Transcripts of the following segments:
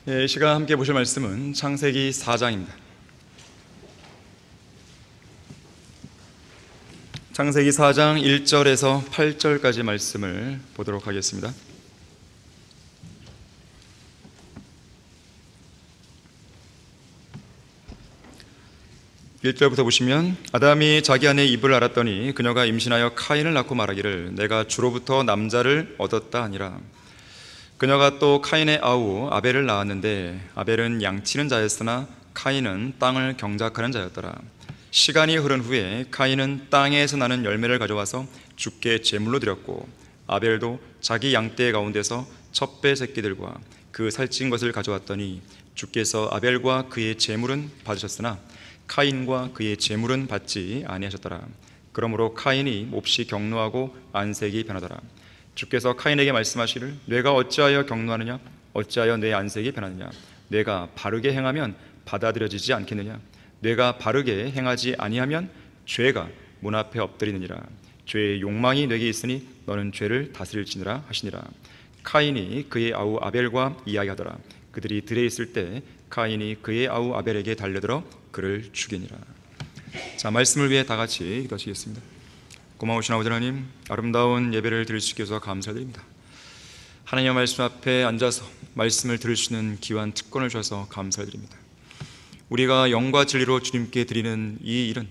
이 시간 함께 보실 말씀은 창세기 4장입니다. 창세기 4장 1절에서 8절까지 말씀을 보도록 하겠습니다. 1절부터 보시면, 아담이 자기 아내의 입을 알았더니 그녀가 임신하여 카인을 낳고 말하기를 내가 주로부터 남자를 얻었다 하니라. 그녀가 또 카인의 아우 아벨을 낳았는데 아벨은 양치는 자였으나 카인은 땅을 경작하는 자였더라. 시간이 흐른 후에 카인은 땅에서 나는 열매를 가져와서 주께 제물로 드렸고, 아벨도 자기 양떼 가운데서 첩배 새끼들과 그 살찐 것을 가져왔더니 주께서 아벨과 그의 제물은 받으셨으나 카인과 그의 제물은 받지 아니하셨더라. 그러므로 카인이 몹시 경노하고 안색이 변하더라. 주께서 카인에게 말씀하시기를 내가 어찌하여 경노하느냐? 어찌하여 내 안색이 변하느냐? 내가 바르게 행하면 받아들여지지 않겠느냐? 내가 바르게 행하지 아니하면 죄가 문 앞에 엎드리느니라. 죄의 욕망이 내게 있으니 너는 죄를 다스릴지니라 하시니라. 카인이 그의 아우 아벨과 이야기하더라. 그들이 들에 있을 때 카인이 그의 아우 아벨에게 달려들어 그를 죽이니라. 자, 말씀을 위해 다 같이 기도하시겠습니다. 고마우신 아버지 하나님, 아름다운 예배를 드릴 수 있게 해서 감사드립니다. 하나님의 말씀 앞에 앉아서 말씀을 들을 수 있는 귀한 특권을 주셔서 감사드립니다. 우리가 영과 진리로 주님께 드리는 이 일은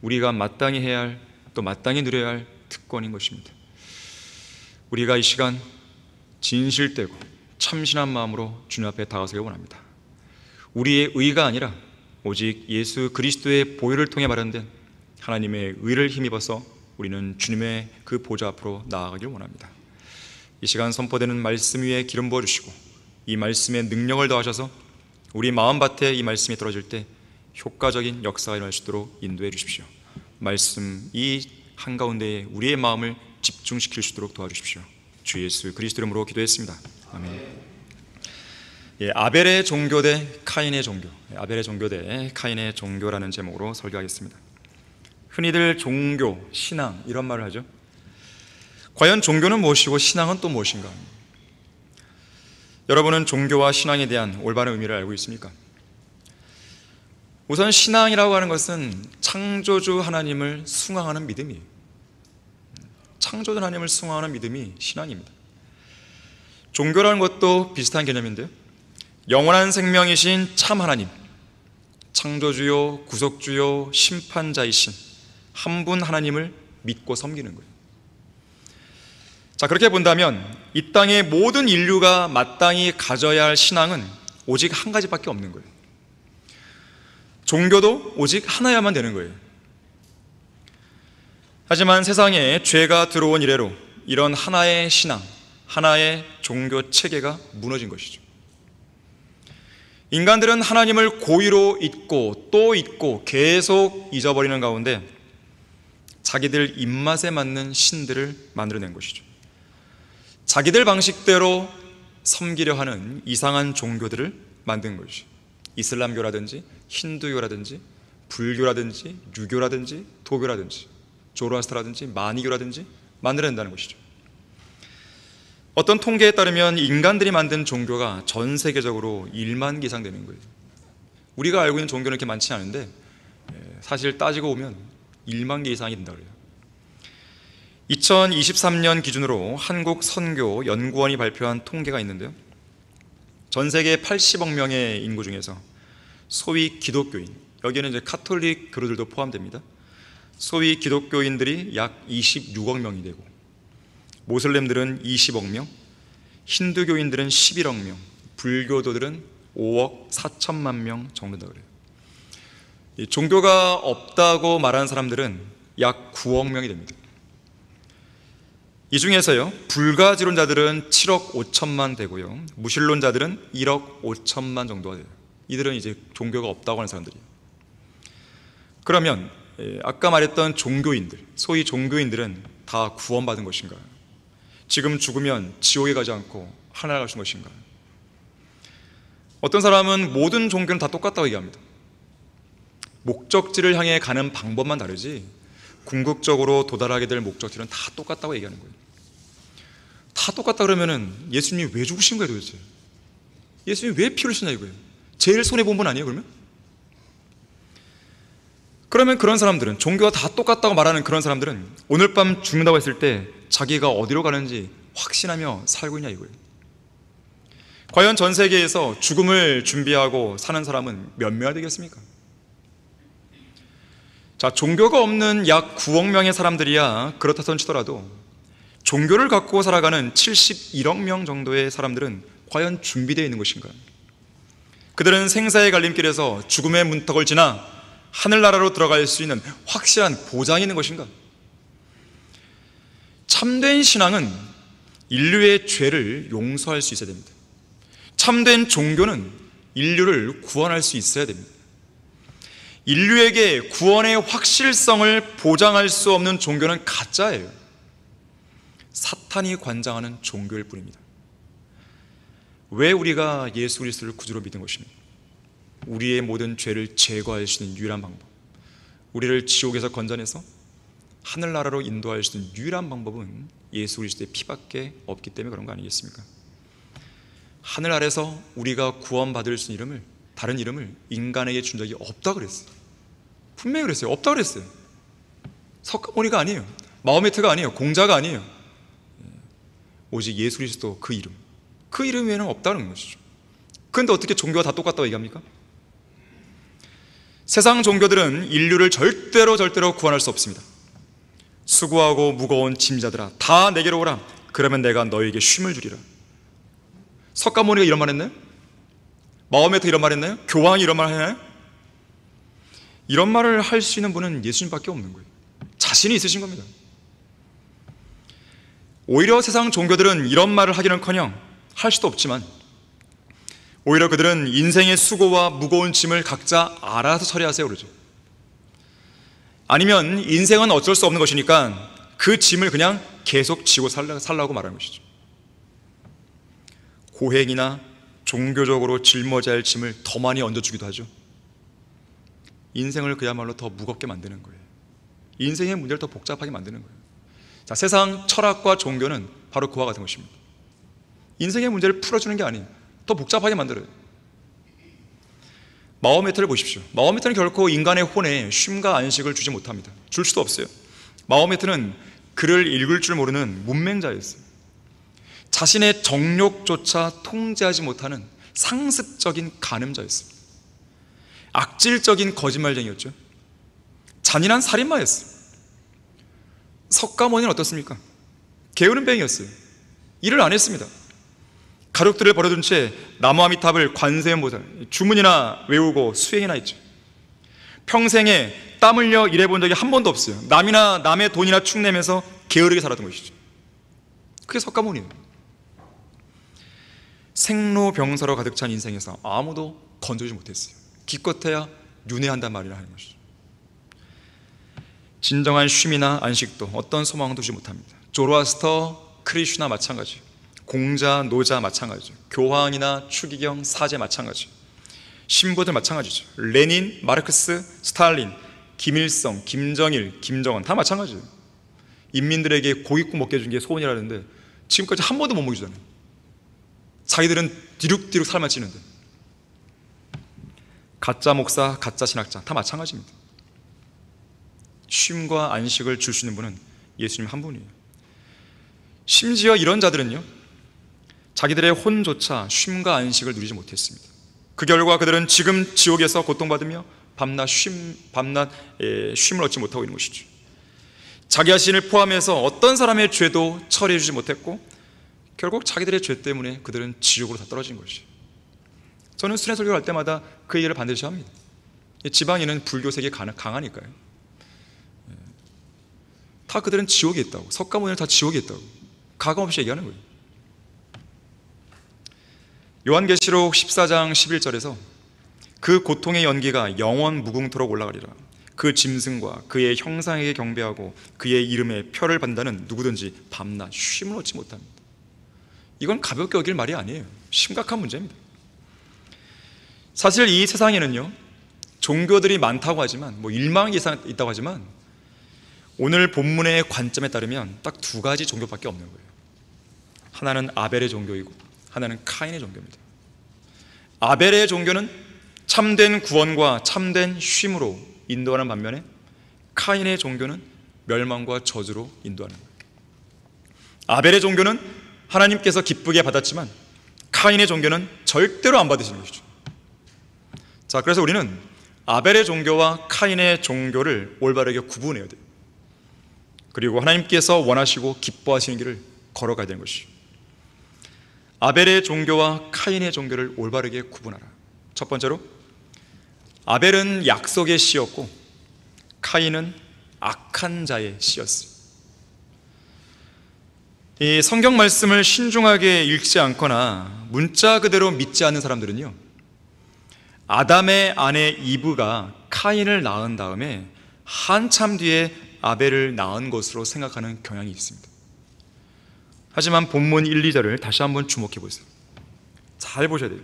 우리가 마땅히 해야 할, 또 마땅히 누려야 할 특권인 것입니다. 우리가 이 시간 진실되고 참신한 마음으로 주님 앞에 다가서기 원합니다. 우리의 의가 아니라 오직 예수 그리스도의 보혈을 통해 마련된 하나님의 의를 힘입어서 우리는 주님의 그 보좌 앞으로 나아가길 원합니다. 이 시간 선포되는 말씀 위에 기름 부어주시고 이 말씀의 능력을 더하셔서 우리 마음밭에 이 말씀이 떨어질 때 효과적인 역사가 일어날 수 있도록 인도해 주십시오. 말씀 이 한가운데에 우리의 마음을 집중시킬 수 있도록 도와주십시오. 주 예수 그리스도 이름으로 기도했습니다. 아멘. 아벨의 종교 대 카인의 종교, 아벨의 종교 대 카인의 종교라는 제목으로 설교하겠습니다. 흔히들 종교, 신앙 이런 말을 하죠. 과연 종교는 무엇이고 신앙은 또 무엇인가? 여러분은 종교와 신앙에 대한 올바른 의미를 알고 있습니까? 우선 신앙이라고 하는 것은 창조주 하나님을 숭앙하는 믿음이에요. 창조주 하나님을 숭앙하는 믿음이 신앙입니다. 종교라는 것도 비슷한 개념인데요, 영원한 생명이신 참 하나님, 창조주요 구속주요 심판자이신 한 분 하나님을 믿고 섬기는 거예요. 자, 그렇게 본다면 이 땅의 모든 인류가 마땅히 가져야 할 신앙은 오직 한 가지밖에 없는 거예요. 종교도 오직 하나야만 되는 거예요. 하지만 세상에 죄가 들어온 이래로 이런 하나의 신앙, 하나의 종교 체계가 무너진 것이죠. 인간들은 하나님을 고의로 잊고 또 잊고 계속 잊어버리는 가운데 자기들 입맛에 맞는 신들을 만들어낸 것이죠. 자기들 방식대로 섬기려 하는 이상한 종교들을 만든 것이죠. 이슬람교라든지 힌두교라든지 불교라든지 유교라든지 도교라든지 조로아스터라든지 마니교라든지 만들어낸다는 것이죠. 어떤 통계에 따르면 인간들이 만든 종교가 전 세계적으로 1만 개 이상 되는 거예요. 우리가 알고 있는 종교는 이렇게 많지 않은데 사실 따지고 보면 1만 개 이상이 된다고 해요. 2023년 기준으로 한국선교연구원이 발표한 통계가 있는데요, 전 세계 80억 명의 인구 중에서 소위 기독교인, 여기에는 이제 카톨릭 교류들도 포함됩니다. 소위 기독교인들이 약 26억 명이 되고, 모슬렘들은 20억 명, 힌두교인들은 11억 명, 불교도들은 5억 4천만 명 정도 된다고 그래요. 종교가 없다고 말하는 사람들은 약 9억 명이 됩니다. 이 중에서요, 불가지론자들은 7억 5천만 되고요, 무신론자들은 1억 5천만 정도가 돼요. 이들은 이제 종교가 없다고 하는 사람들이에요. 그러면 아까 말했던 종교인들, 소위 종교인들은 다 구원받은 것인가? 지금 죽으면 지옥에 가지 않고 하늘에 갈 수 있는 것인가? 어떤 사람은 모든 종교는 다 똑같다고 얘기합니다. 목적지를 향해 가는 방법만 다르지 궁극적으로 도달하게 될 목적지는 다 똑같다고 얘기하는 거예요. 다 똑같다 그러면은 예수님이 왜 죽으신 거예요 도대체? 예수님이 왜 피 흘리셨냐 이거예요. 제일 손해본 분 아니에요 그러면? 그러면 그런 사람들은, 종교가 다 똑같다고 말하는 그런 사람들은 오늘 밤 죽는다고 했을 때 자기가 어디로 가는지 확신하며 살고 있냐 이거예요. 과연 전 세계에서 죽음을 준비하고 사는 사람은 몇 명이 되겠습니까? 자, 종교가 없는 약 9억 명의 사람들이야 그렇다 손 치더라도 종교를 갖고 살아가는 71억 명 정도의 사람들은 과연 준비되어 있는 것인가? 그들은 생사의 갈림길에서 죽음의 문턱을 지나 하늘나라로 들어갈 수 있는 확실한 보장이 있는 것인가? 참된 신앙은 인류의 죄를 용서할 수 있어야 됩니다. 참된 종교는 인류를 구원할 수 있어야 됩니다. 인류에게 구원의 확실성을 보장할 수 없는 종교는 가짜예요. 사탄이 관장하는 종교일 뿐입니다. 왜 우리가 예수 그리스도를 구주로 믿은 것입니까? 우리의 모든 죄를 제거할 수 있는 유일한 방법, 우리를 지옥에서 건져내서 하늘나라로 인도할 수 있는 유일한 방법은 예수 그리스도의 피밖에 없기 때문에 그런 거 아니겠습니까? 하늘 아래서 우리가 구원받을 수 있는 이름을, 다른 이름을 인간에게 준 적이 없다 그랬어요. 분명히 그랬어요. 없다 그랬어요. 석가모니가 아니에요. 마호메트가 아니에요. 공자가 아니에요. 오직 예수 그리스도 그 이름 외에는 없다는 것이죠. 그런데 어떻게 종교가 다 똑같다고 얘기합니까? 세상 종교들은 인류를 절대로 구원할 수 없습니다. 수고하고 무거운 짐자들아 다 내게로 오라. 그러면 내가 너에게 쉼을 주리라. 석가모니가 이런 말 했나요? 마호메트 이런 말 했나요? 교황이 이런 말 하나요? 이런 말을 할 수 있는 분은 예수님밖에 없는 거예요. 자신이 있으신 겁니다. 오히려 세상 종교들은 이런 말을 하기는커녕 할 수도 없지만 오히려 그들은 인생의 수고와 무거운 짐을 각자 알아서 처리하세요 그러죠. 아니면 인생은 어쩔 수 없는 것이니까 그 짐을 그냥 계속 지고 살라고 말하는 것이죠. 고행이나 종교적으로 짊어져야 할 짐을 더 많이 얹어주기도 하죠. 인생을 그야말로 더 무겁게 만드는 거예요. 인생의 문제를 더 복잡하게 만드는 거예요. 자, 세상 철학과 종교는 바로 그와 같은 것입니다. 인생의 문제를 풀어주는 게 아니에요. 더 복잡하게 만들어요. 마호메트를 보십시오. 마호메트는 결코 인간의 혼에 쉼과 안식을 주지 못합니다. 줄 수도 없어요. 마호메트는 글을 읽을 줄 모르는 문맹자였어요. 자신의 정욕조차 통제하지 못하는 상습적인 간음자였습니다. 악질적인 거짓말쟁이였죠. 잔인한 살인마였어요. 석가모니는 어떻습니까? 게으름뱅이였어요. 일을 안 했습니다. 가족들을 버려둔 채 나무아미탑을 관세음보살 주문이나 외우고 수행이나 했죠. 평생에 땀 흘려 일해본 적이 한 번도 없어요. 남의 돈이나 축내면서 게으르게 살았던 것이죠. 그게 석가모니예요. 생로병사로 가득 찬 인생에서 아무도 건져주지 못했어요. 기껏해야 윤회한단 말이라 하는 것이죠. 진정한 쉼이나 안식도 어떤 소망도 주지 못합니다. 조로아스터, 크리슈나 마찬가지, 공자, 노자 마찬가지죠. 교황이나 추기경, 사제 마찬가지, 신부들 마찬가지죠. 레닌, 마르크스, 스탈린, 김일성, 김정일, 김정은 다 마찬가지예요. 인민들에게 고깃국 먹게 해준 게 소원이라는데 지금까지 한 번도 못 먹여주잖아요. 자기들은 뒤룩뒤룩 살만 찌는데. 가짜 목사, 가짜 신학자 다 마찬가지입니다. 쉼과 안식을 줄 수 있는 분은 예수님 한 분이에요. 심지어 이런 자들은요, 자기들의 혼조차 쉼과 안식을 누리지 못했습니다. 그 결과 그들은 지금 지옥에서 고통받으며 밤낮 쉼을 얻지 못하고 있는 것이죠. 자기 자신을 포함해서 어떤 사람의 죄도 처리해 주지 못했고 결국 자기들의 죄 때문에 그들은 지옥으로 다 떨어진 것이죠. 저는 순회 설교를 할 때마다 그 얘기를 반드시 합니다. 지방인은 불교 세계에 강하니까요. 다 그들은 지옥에 있다고, 석가모니는 다 지옥에 있다고 가감없이 얘기하는 거예요. 요한계시록 14장 11절에서 그 고통의 연기가 영원 무궁토록 올라가리라. 그 짐승과 그의 형상에게 경배하고 그의 이름에 표를 받는다는 누구든지 밤낮 쉼을 얻지 못합니다. 이건 가볍게 여길 말이 아니에요. 심각한 문제입니다. 사실 이 세상에는요, 종교들이 많다고 하지만, 1만 개 이상 있다고 하지만, 오늘 본문의 관점에 따르면 딱 두 가지 종교밖에 없는 거예요. 하나는 아벨의 종교이고 하나는 카인의 종교입니다. 아벨의 종교는 참된 구원과 참된 쉼으로 인도하는 반면에 카인의 종교는 멸망과 저주로 인도하는 거예요. 아벨의 종교는 하나님께서 기쁘게 받았지만 카인의 종교는 절대로 안 받으시는 것이죠. 자, 그래서 우리는 아벨의 종교와 카인의 종교를 올바르게 구분해야 돼요. 그리고 하나님께서 원하시고 기뻐하시는 길을 걸어가야 되는 것이죠. 아벨의 종교와 카인의 종교를 올바르게 구분하라. 첫 번째로, 아벨은 약속의 씨였고 카인은 악한 자의 씨였어요. 이 성경 말씀을 신중하게 읽지 않거나 문자 그대로 믿지 않는 사람들은요, 아담의 아내 이브가 카인을 낳은 다음에 한참 뒤에 아벨을 낳은 것으로 생각하는 경향이 있습니다. 하지만 본문 1, 2절을 다시 한번 주목해 보세요. 잘 보셔야 돼요.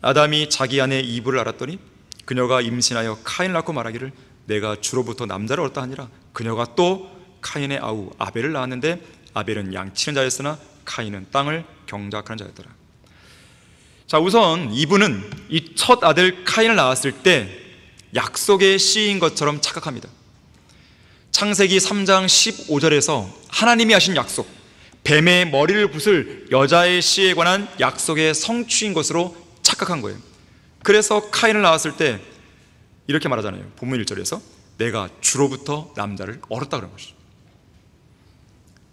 아담이 자기 아내 이브를 알았더니 그녀가 임신하여 카인을 낳고 말하기를 내가 주로부터 남자를 얻었다 하니라. 그녀가 또 카인의 아우 아벨을 낳았는데 아벨은 양치는 자였으나 카인은 땅을 경작하는 자였더라. 자, 우선 이브는 이 첫 아들 카인을 낳았을 때 약속의 씨인 것처럼 착각합니다. 창세기 3장 15절에서 하나님이 하신 약속, 뱀의 머리를 부술 여자의 씨에 관한 약속의 성취인 것으로 착각한 거예요. 그래서 카인을 낳았을 때 이렇게 말하잖아요. 본문 1절에서 내가 주로부터 남자를 얻었다 그런 것이죠.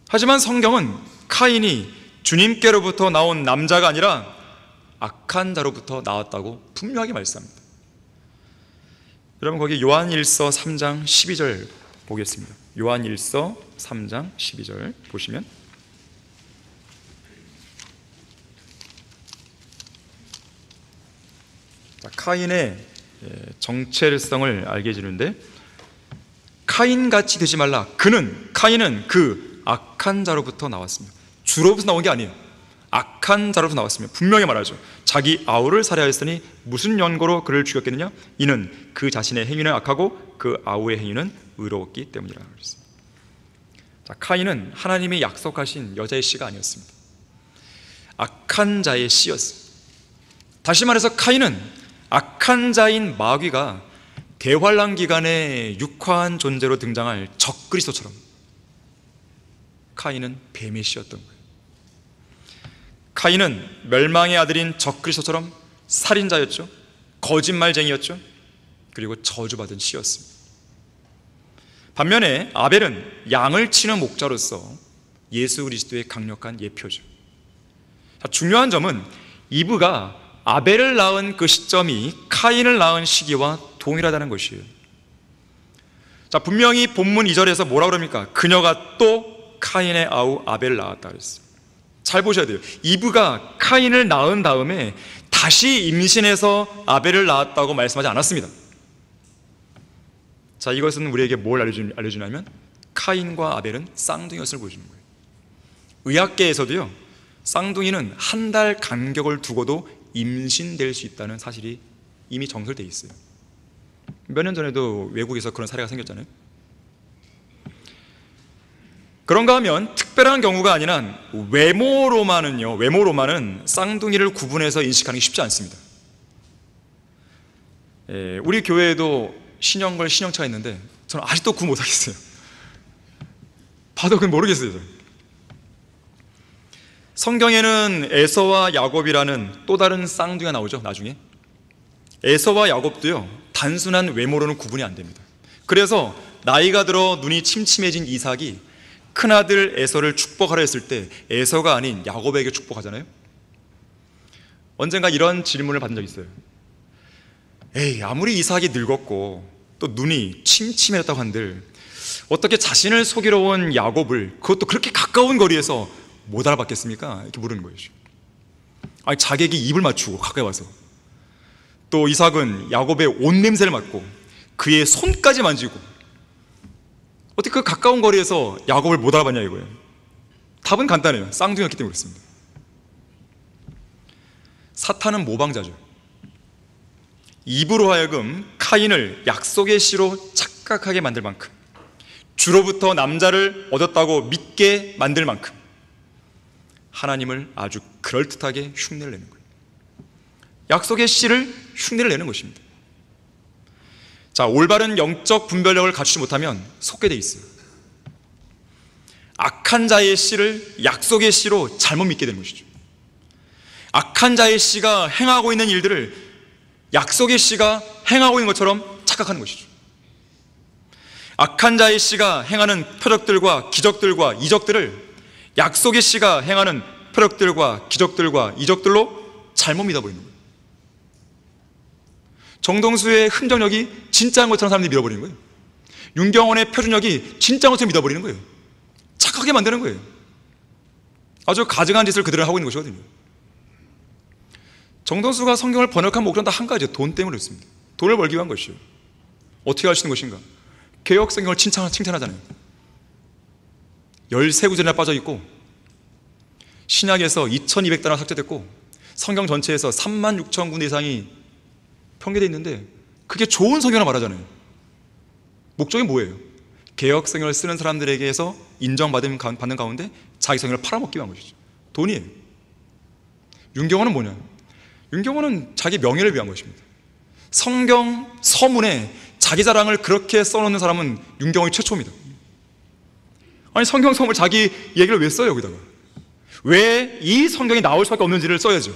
하지만 성경은 카인이 주님께로부터 나온 남자가 아니라 악한 자로부터 나왔다고 분명하게 말씀합니다. 여러분, 거기 요한일서 3장 12절 보겠습니다. 요한일서 3장 12절 보시면 카인의 정체성을 알게 해주는데, 카인같이 되지 말라. 카인은 그 악한 자로부터 나왔습니다. 주로부터 나온 게 아니에요. 악한 자로부터 나왔으며 분명히 말하죠. 자기 아우를 살해하였으니 무슨 연고로 그를 죽였겠느냐? 이는 그 자신의 행위는 악하고 그 아우의 행위는 의로웠기 때문이라 그랬습니다. 자, 카인은 하나님이 약속하신 여자의 씨가 아니었습니다. 악한 자의 씨였습니다. 다시 말해서 카인은 악한 자인 마귀가 대환란 기간에 육화한 존재로 등장할 적그리스도처럼 카인은 뱀의 씨였던 거예요. 카인은 멸망의 아들인 적그리스도처럼 살인자였죠. 거짓말쟁이였죠. 그리고 저주받은 씨였습니다. 반면에 아벨은 양을 치는 목자로서 예수 그리스도의 강력한 예표죠. 자, 중요한 점은 이브가 아벨을 낳은 그 시점이 카인을 낳은 시기와 동일하다는 것이에요. 자, 분명히 본문 2절에서 뭐라 그럽니까? 그녀가 또 카인의 아우 아벨을 낳았다 그랬어요. 잘 보셔야 돼요. 이브가 카인을 낳은 다음에 다시 임신해서 아벨을 낳았다고 말씀하지 않았습니다. 자, 이것은 우리에게 뭘 알려주냐면 카인과 아벨은 쌍둥이였음을 보여주는 거예요. 의학계에서도요, 쌍둥이는 한 달 간격을 두고도 임신될 수 있다는 사실이 이미 정설되어 있어요. 몇 년 전에도 외국에서 그런 사례가 생겼잖아요. 그런가 하면 특별한 경우가 아니라 외모로만은 쌍둥이를 구분해서 인식하는 게 쉽지 않습니다. 우리 교회에도 신영걸, 신영차가 있는데 저는 아직도 구분 못하겠어요. 봐도 그건 모르겠어요. 성경에는 에서와 야곱이라는 또 다른 쌍둥이가 나오죠. 나중에 에서와 야곱도요, 단순한 외모로는 구분이 안 됩니다. 그래서 나이가 들어 눈이 침침해진 이삭이 큰아들 에서를 축복하려 했을 때 에서가 아닌 야곱에게 축복하잖아요. 언젠가 이런 질문을 받은 적이 있어요. 아무리 이삭이 늙었고 또 눈이 침침해졌다고 한들 어떻게 자신을 속이러 온 야곱을, 그것도 그렇게 가까운 거리에서 못 알아봤겠습니까? 이렇게 물은 거예요. 아니, 자기에게 입을 맞추고 가까이 와서, 또 이삭은 야곱의 옷 냄새를 맡고 그의 손까지 만지고, 어떻게 그 가까운 거리에서 야곱을 못 알아봤냐 이거예요. 답은 간단해요. 쌍둥이였기 때문에 그렇습니다. 사탄은 모방자죠. 입으로 하여금 카인을 약속의 씨로 착각하게 만들 만큼, 주로부터 남자를 얻었다고 믿게 만들 만큼 하나님을 아주 그럴듯하게 흉내를 내는 거예요. 약속의 씨를 흉내를 내는 것입니다. 자, 올바른 영적 분별력을 갖추지 못하면 속게 돼 있어요. 악한 자의 씨를 약속의 씨로 잘못 믿게 되는 것이죠. 악한 자의 씨가 행하고 있는 일들을 약속의 씨가 행하고 있는 것처럼 착각하는 것이죠. 악한 자의 씨가 행하는 표적들과 기적들과 이적들을 약속의 씨가 행하는 표적들과 기적들과 이적들로 잘못 믿어버리는 거예요. 정동수의 흔적력이 진짜인 것처럼 사람들이 믿어버리는 거예요. 윤경원의 표준력이 진짜인 것처럼 믿어버리는 거예요. 착하게 만드는 거예요. 아주 가증한 짓을 그들은 하고 있는 것이거든요. 정동수가 성경을 번역한 목적은 다 한 가지예요. 돈 때문에 그렇습니다. 돈을 벌기 위한 것이에요. 어떻게 할 수 있는 것인가? 개역 성경을 칭찬하잖아요. 13구절이나 빠져있고 신약에서 2200단어가 삭제됐고 성경 전체에서 36,000군데 이상이 편개되어 있는데 그게 좋은 성경을 말하잖아요. 목적이 뭐예요? 개역 성경을 쓰는 사람들에게서 인정받는 가운데 자기 성경을 팔아먹기 위한 것이죠. 돈이에요. 윤경원은 뭐냐? 윤경원은 자기 명예를 위한 것입니다. 성경 서문에 자기 자랑을 그렇게 써놓는 사람은 윤경원이 최초입니다. 아니, 성경 서문을 자기 얘기를 왜 써요? 여기다가 왜 이 성경이 나올 수밖에 없는지를 써야죠.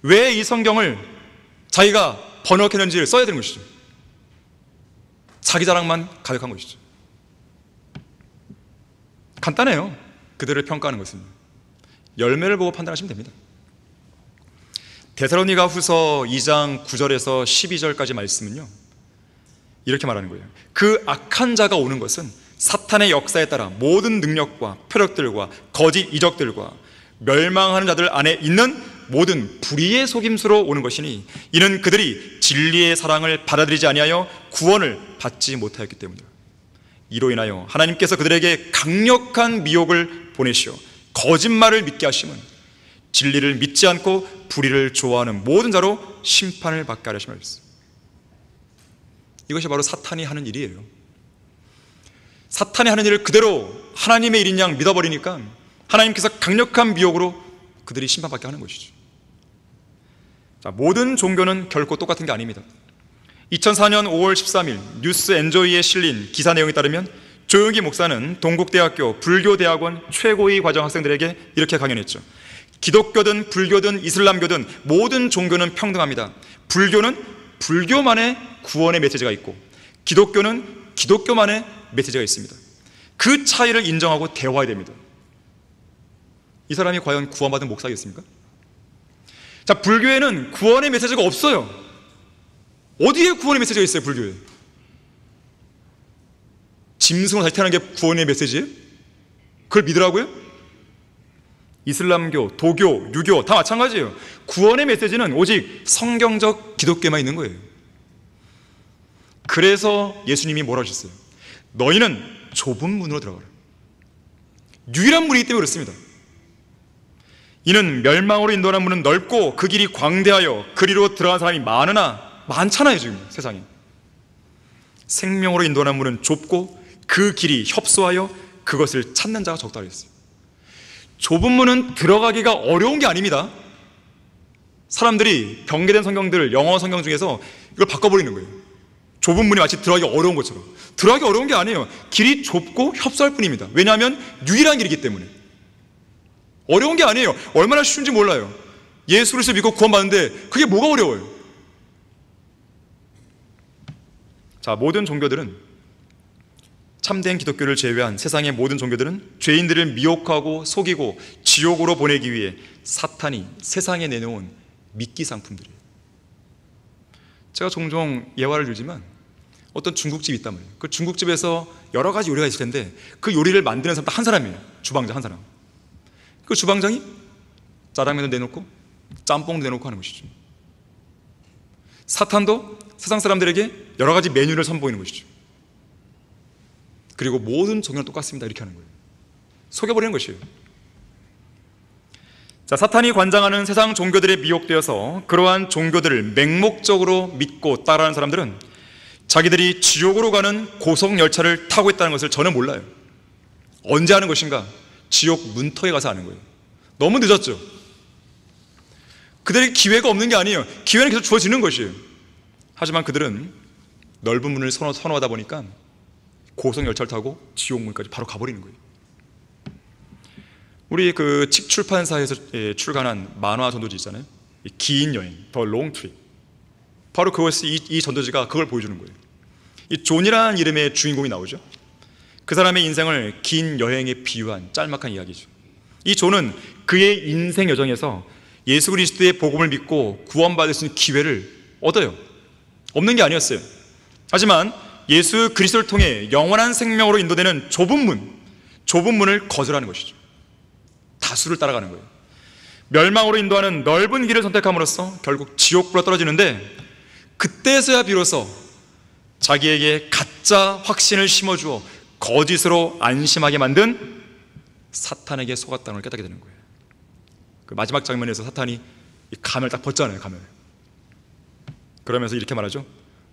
왜 이 성경을 자기가 번역했는지를 써야 되는 것이죠. 자기 자랑만 가득한 것이죠. 간단해요. 그들을 평가하는 것은 열매를 보고 판단하시면 됩니다. 데살로니가 후서 2장 9절에서 12절까지 말씀은요, 이렇게 말하는 거예요. 그 악한 자가 오는 것은 사탄의 역사에 따라 모든 능력과 표적들과 거짓 이적들과 멸망하는 자들 안에 있는 모든 불의의 속임수로 오는 것이니 이는 그들이 진리의 사랑을 받아들이지 아니하여 구원을 받지 못하였기 때문이다. 이로 인하여 하나님께서 그들에게 강력한 미혹을 보내시어 거짓말을 믿게 하심은 진리를 믿지 않고 불의를 좋아하는 모든 자로 심판을 받게 하려 하심을 했습니다. 이것이 바로 사탄이 하는 일이에요. 사탄이 하는 일을 그대로 하나님의 일인 양 믿어버리니까 하나님께서 강력한 미혹으로 그들이 심판받게 하는 것이죠. 자, 모든 종교는 결코 똑같은 게 아닙니다. 2004년 5월 13일 뉴스 엔조이에 실린 기사 내용에 따르면 조영기 목사는 동국대학교 불교대학원 최고위 과정 학생들에게 이렇게 강연했죠. 기독교든 불교든 이슬람교든 모든 종교는 평등합니다. 불교는 불교만의 구원의 메시지가 있고 기독교는 기독교만의 메시지가 있습니다. 그 차이를 인정하고 대화해야 됩니다. 이 사람이 과연 구원받은 목사겠습니까? 자, 불교에는 구원의 메시지가 없어요. 어디에 구원의 메시지가 있어요? 불교에 짐승으로 다시 태어나는 게 구원의 메시지예요? 그걸 믿으라고요? 이슬람교, 도교, 유교 다 마찬가지예요. 구원의 메시지는 오직 성경적 기독교에만 있는 거예요. 그래서 예수님이 뭐라고 하셨어요? 너희는 좁은 문으로 들어가라. 유일한 문이기 때문에 그렇습니다. 이는 멸망으로 인도하는 문은 넓고 그 길이 광대하여 그리로 들어간 사람이 많잖아요. 지금 세상에 생명으로 인도하는 문은 좁고 그 길이 협소하여 그것을 찾는 자가 적다고 했어요. 좁은 문은 들어가기가 어려운 게 아닙니다. 사람들이 병개된 성경들, 영어 성경 중에서 이걸 바꿔버리는 거예요. 좁은 문이 마치 들어가기 어려운 것처럼. 들어가기 어려운 게 아니에요. 길이 좁고 협소할 뿐입니다. 왜냐하면 유일한 길이기 때문에. 어려운 게 아니에요. 얼마나 쉬운지 몰라요. 예수 그리스도 믿고 구원받는데 그게 뭐가 어려워요? 자, 모든 종교들은, 참된 기독교를 제외한 세상의 모든 종교들은 죄인들을 미혹하고 속이고 지옥으로 보내기 위해 사탄이 세상에 내놓은 미끼 상품들이에요. 제가 종종 예화를 들지만 어떤 중국집이 있단 말이에요. 그 중국집에서 여러 가지 요리가 있을 텐데 그 요리를 만드는 사람 딱 한 사람이에요. 주방장 한 사람. 그 주방장이 짜장면도 내놓고 짬뽕도 내놓고 하는 것이죠. 사탄도 세상 사람들에게 여러 가지 메뉴를 선보이는 것이죠. 그리고 모든 종교는 똑같습니다. 이렇게 하는 거예요. 속여버리는 것이에요. 자, 사탄이 관장하는 세상 종교들에 미혹되어서 그러한 종교들을 맹목적으로 믿고 따라하는 사람들은 자기들이 지옥으로 가는 고속열차를 타고 있다는 것을 전혀 몰라요. 언제 하는 것인가? 지옥 문턱에 가서 하는 거예요. 너무 늦었죠. 그들에게 기회가 없는 게 아니에요. 기회는 계속 주어지는 것이에요. 하지만 그들은 넓은 문을 선호하다 보니까 고속 열차를 타고 지옥문까지 바로 가버리는 거예요. 우리 그 칙 출판사에서 출간한 만화 전도지 있잖아요. 긴 여행, 더 롱 트립. 바로 이 전도지가 그걸 보여주는 거예요. 이 존이라는 이름의 주인공이 나오죠. 그 사람의 인생을 긴 여행에 비유한 짤막한 이야기죠. 이 존은 그의 인생 여정에서 예수 그리스도의 복음을 믿고 구원받을 수 있는 기회를 얻어요. 없는 게 아니었어요. 하지만 예수 그리스도를 통해 영원한 생명으로 인도되는 좁은 문을 거절하는 것이죠. 다수를 따라가는 거예요. 멸망으로 인도하는 넓은 길을 선택함으로써 결국 지옥불로 떨어지는데, 그때서야 비로소 자기에게 가짜 확신을 심어주어 거짓으로 안심하게 만든 사탄에게 속았다는 걸 깨닫게 되는 거예요. 그 마지막 장면에서 사탄이 이 가면을 딱 벗잖아요. 가면을. 그러면서 이렇게 말하죠.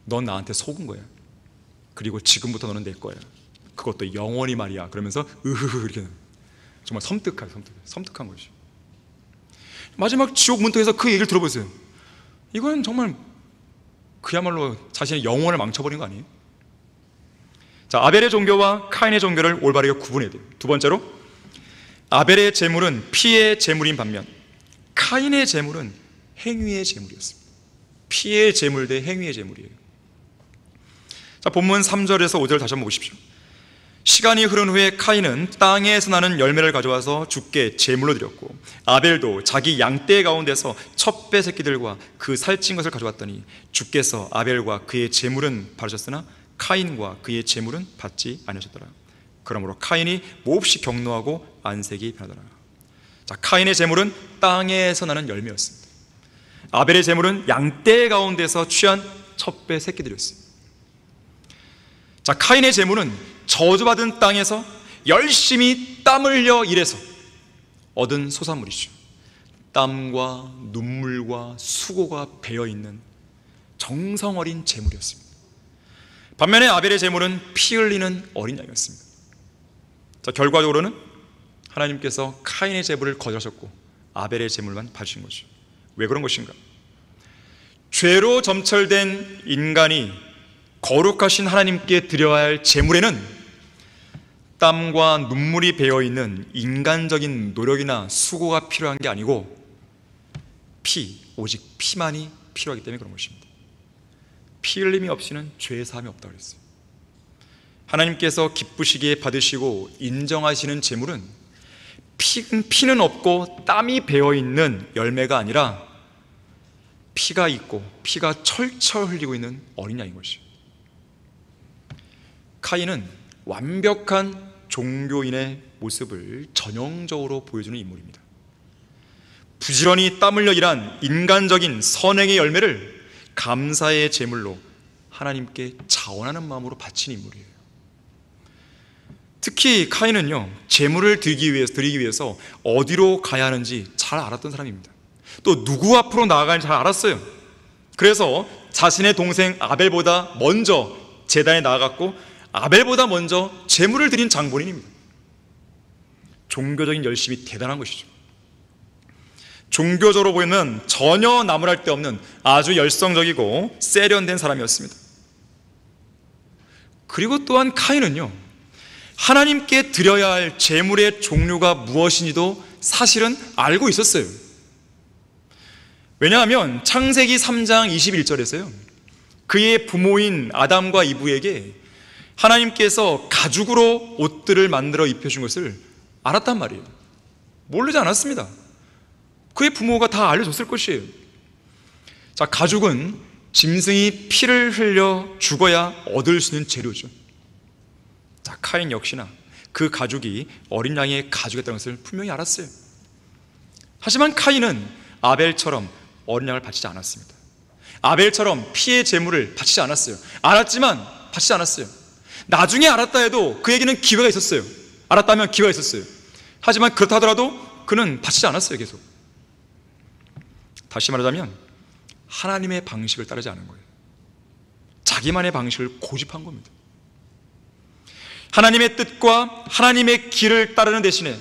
넌 나한테 속은 거야. 그리고 지금부터 너는 내 거야. 그것도 영원히 말이야. 그러면서 이렇게 정말 섬뜩한 것이. 마지막 지옥 문턱에서 그 얘기를 들어보세요. 이건 정말 그야말로 자신의 영혼을 망쳐버린 거 아니에요? 자, 아벨의 종교와 카인의 종교를 올바르게 구분해야 돼요. 두 번째로, 아벨의 제물은 피의 제물인 반면 카인의 제물은 행위의 제물이었습니다. 피의 제물 대 행위의 제물이에요. 자, 본문 3절에서 5절 다시 한번 보십시오. 시간이 흐른 후에 카인은 땅에서 나는 열매를 가져와서 주께 제물로 드렸고, 아벨도 자기 양떼 가운데서 첫 배 새끼들과 그 살찐 것을 가져왔더니 주께서 아벨과 그의 제물은 받으셨으나 카인과 그의 제물은 받지 않으셨더라. 그러므로 카인이 몹시 격노하고 안색이 변하더라. 자, 카인의 제물은 땅에서 나는 열매였습니다. 아벨의 제물은 양떼 가운데서 취한 첫 배 새끼들이었습니다. 자, 카인의 제물은 저주받은 땅에서 열심히 땀 흘려 일해서 얻은 소산물이죠. 땀과 눈물과 수고가 배어있는 정성 어린 제물이었습니다. 반면에 아벨의 제물은 피 흘리는 어린 양이었습니다. 자, 결과적으로는 하나님께서 카인의 제물을 거절하셨고 아벨의 제물만 받으신 거죠. 왜 그런 것인가? 죄로 점철된 인간이 거룩하신 하나님께 드려야 할 제물에는 땀과 눈물이 배어있는 인간적인 노력이나 수고가 필요한 게 아니고 오직 피만이 필요하기 때문에 그런 것입니다. 피 흘림이 없이는 죄의 사함이 없다고 그랬어요. 하나님께서 기쁘시기에 받으시고 인정하시는 제물은 피는 없고 땀이 배어있는 열매가 아니라 피가 있고 피가 철철 흘리고 있는 어린 양인 것이죠. 카인은 완벽한 종교인의 모습을 전형적으로 보여주는 인물입니다. 부지런히 땀 흘려 일한 인간적인 선행의 열매를 감사의 제물로 하나님께 자원하는 마음으로 바친 인물이에요. 특히 카인은요, 제물을 드리기 위해서 어디로 가야 하는지 잘 알았던 사람입니다. 또 누구 앞으로 나아가는지 잘 알았어요. 그래서 자신의 동생 아벨보다 먼저 제단에 나아갔고 아벨보다 먼저 제물을 드린 장본인입니다. 종교적인 열심이 대단한 것이죠. 종교적으로 보면 전혀 나무랄 데 없는 아주 열성적이고 세련된 사람이었습니다. 그리고 또한 카인은요, 하나님께 드려야 할 제물의 종류가 무엇인지도 사실은 알고 있었어요. 왜냐하면 창세기 3장 21절에서요 그의 부모인 아담과 이브에게 하나님께서 가죽으로 옷들을 만들어 입혀준 것을 알았단 말이에요. 모르지 않았습니다. 그의 부모가 다 알려줬을 것이에요. 자, 가죽은 짐승이 피를 흘려 죽어야 얻을 수 있는 재료죠. 자, 카인 역시나 그 가죽이 어린 양의 가죽이었다는 것을 분명히 알았어요. 하지만 카인은 아벨처럼 어린 양을 바치지 않았습니다. 아벨처럼 피의 제물을 바치지 않았어요. 알았지만 바치지 않았어요. 나중에 알았다 해도 그에게는 기회가 있었어요. 알았다면 기회가 있었어요. 하지만 그렇다 하더라도 그는 바치지 않았어요. 계속. 다시 말하자면 하나님의 방식을 따르지 않은 거예요. 자기만의 방식을 고집한 겁니다. 하나님의 뜻과 하나님의 길을 따르는 대신에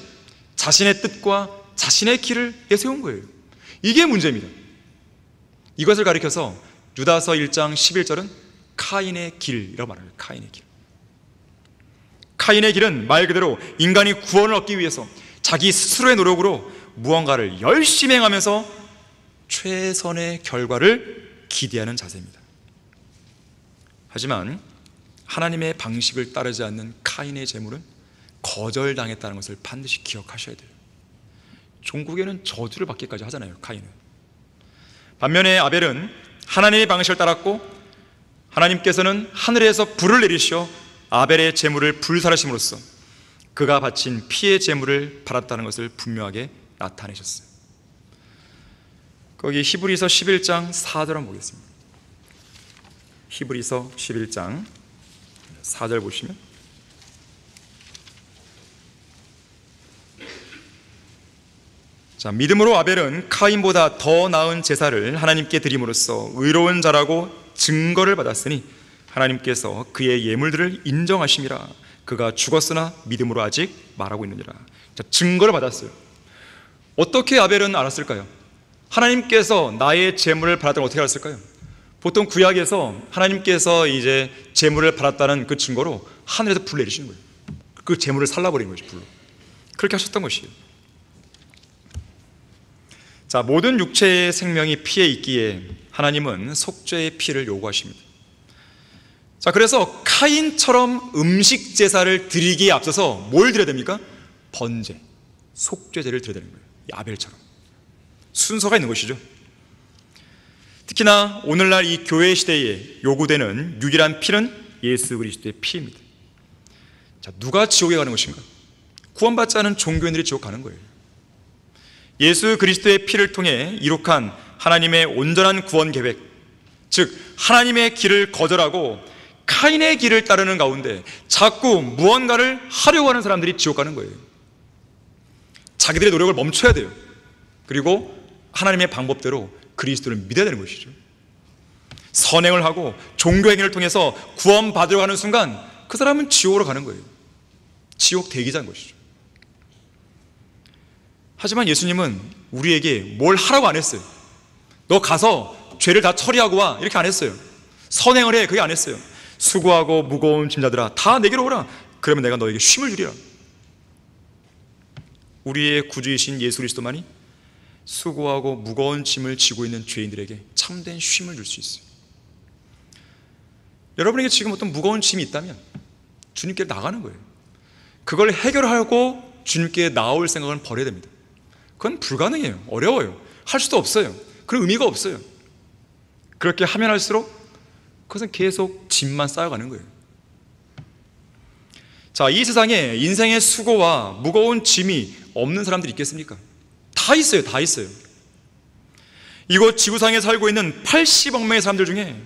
자신의 뜻과 자신의 길을 내세운 거예요. 이게 문제입니다. 이것을 가리켜서 유다서 1장 11절은 카인의 길이라고 말합니다. 카인의 길. 카인의 길은 말 그대로 인간이 구원을 얻기 위해서 자기 스스로의 노력으로 무언가를 열심히 행하면서 최선의 결과를 기대하는 자세입니다. 하지만 하나님의 방식을 따르지 않는 카인의 재물은 거절당했다는 것을 반드시 기억하셔야 돼요. 종국에는 저주를 받기까지 하잖아요, 카인은. 반면에 아벨은 하나님의 방식을 따랐고 하나님께서는 하늘에서 불을 내리시어 아벨의 재물을 불살하심으로써 그가 바친 피의 재물을 받았다는 것을 분명하게 나타내셨어요. 거기 히브리서 11장 4절 한번 보겠습니다. 히브리서 11장 4절 보시면, 자, 믿음으로 아벨은 카인보다 더 나은 제사를 하나님께 드림으로써 의로운 자라고 증거를 받았으니 하나님께서 그의 예물들을 인정하심이라. 그가 죽었으나 믿음으로 아직 말하고 있느니라. 자, 증거를 받았어요. 어떻게 아벨은 알았을까요? 하나님께서 나의 재물을 받았다는 걸 어떻게 알았을까요? 보통 구약에서 하나님께서 이제 재물을 받았다는 그 증거로 하늘에서 불 내리시는 거예요. 그 재물을 살라버리는 거죠, 불로. 그렇게 하셨던 것이에요. 자, 모든 육체의 생명이 피에 있기에 하나님은 속죄의 피를 요구하십니다. 자, 그래서 카인처럼 음식 제사를 드리기에 앞서서 뭘 드려야 됩니까? 번제, 속죄제를 드려야 되는 거예요. 이 아벨처럼 순서가 있는 것이죠. 특히나 오늘날 이 교회 시대에 요구되는 유일한 피는 예수 그리스도의 피입니다. 자, 누가 지옥에 가는 것인가? 구원받지 않은 종교인들이 지옥 가는 거예요. 예수 그리스도의 피를 통해 이룩한 하나님의 온전한 구원 계획, 즉 하나님의 길을 거절하고 카인의 길을 따르는 가운데 자꾸 무언가를 하려고 하는 사람들이 지옥 가는 거예요. 자기들의 노력을 멈춰야 돼요. 그리고 하나님의 방법대로 그리스도를 믿어야 되는 것이죠. 선행을 하고 종교행위를 통해서 구원받으려고 하는 순간 그 사람은 지옥으로 가는 거예요. 지옥 대기자인 것이죠. 하지만 예수님은 우리에게 뭘 하라고 안 했어요. 너 가서 죄를 다 처리하고 와, 이렇게 안 했어요. 선행을 해, 그게 안 했어요. 수고하고 무거운 짐자들아 다 내게로 오라. 그러면 내가 너에게 쉼을 주리라. 우리의 구주이신 예수 그리스도만이 수고하고 무거운 짐을 지고 있는 죄인들에게 참된 쉼을 줄 수 있어요. 여러분에게 지금 어떤 무거운 짐이 있다면 주님께 나가는 거예요. 그걸 해결하고 주님께 나올 생각은 버려야 됩니다. 그건 불가능해요. 어려워요. 할 수도 없어요. 그런 의미가 없어요. 그렇게 하면 할수록 그것은 계속 짐만 쌓여가는 거예요. 자, 이 세상에 인생의 수고와 무거운 짐이 없는 사람들이 있겠습니까? 다 있어요. 다 있어요. 이곳 지구상에 살고 있는 80억 명의 사람들 중에